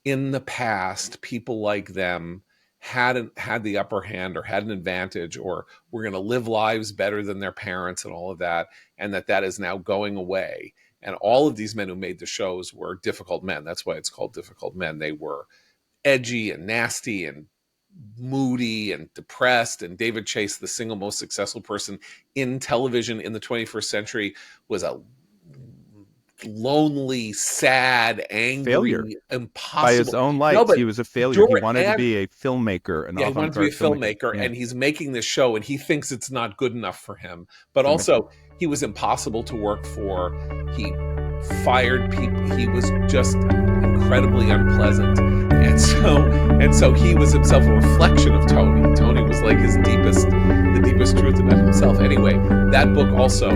in the past, people like them had the upper hand or had an advantage, or were going to live lives better than their parents and all of that, and that is now going away. And all of these men who made the shows were difficult men. That's why it's called Difficult Men. They were edgy and nasty and moody and depressed. And David Chase, the single most successful person in television in the 21st century, was a lonely, sad, angry, failure. Impossible. By his own lights, he was a failure. He wanted to be a filmmaker. He wanted to be a filmmaker, and he's making this show, and he thinks it's not good enough for him. But also, he was impossible to work for. He fired people. He was just incredibly unpleasant. And so he was himself a reflection of Tony. Tony was like the deepest truth about himself. Anyway, that book also,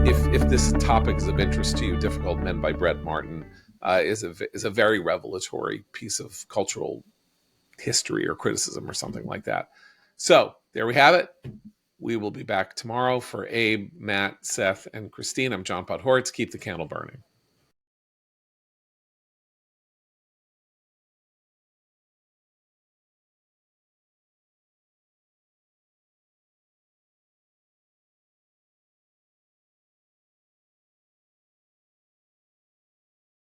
if this topic is of interest to you, Difficult Men by Brett Martin, is a very revelatory piece of cultural history or criticism or something like that. So there we have it. We will be back tomorrow. For Abe, Matt, Seth, and Christine, I'm John Podhoretz. Keep the candle burning.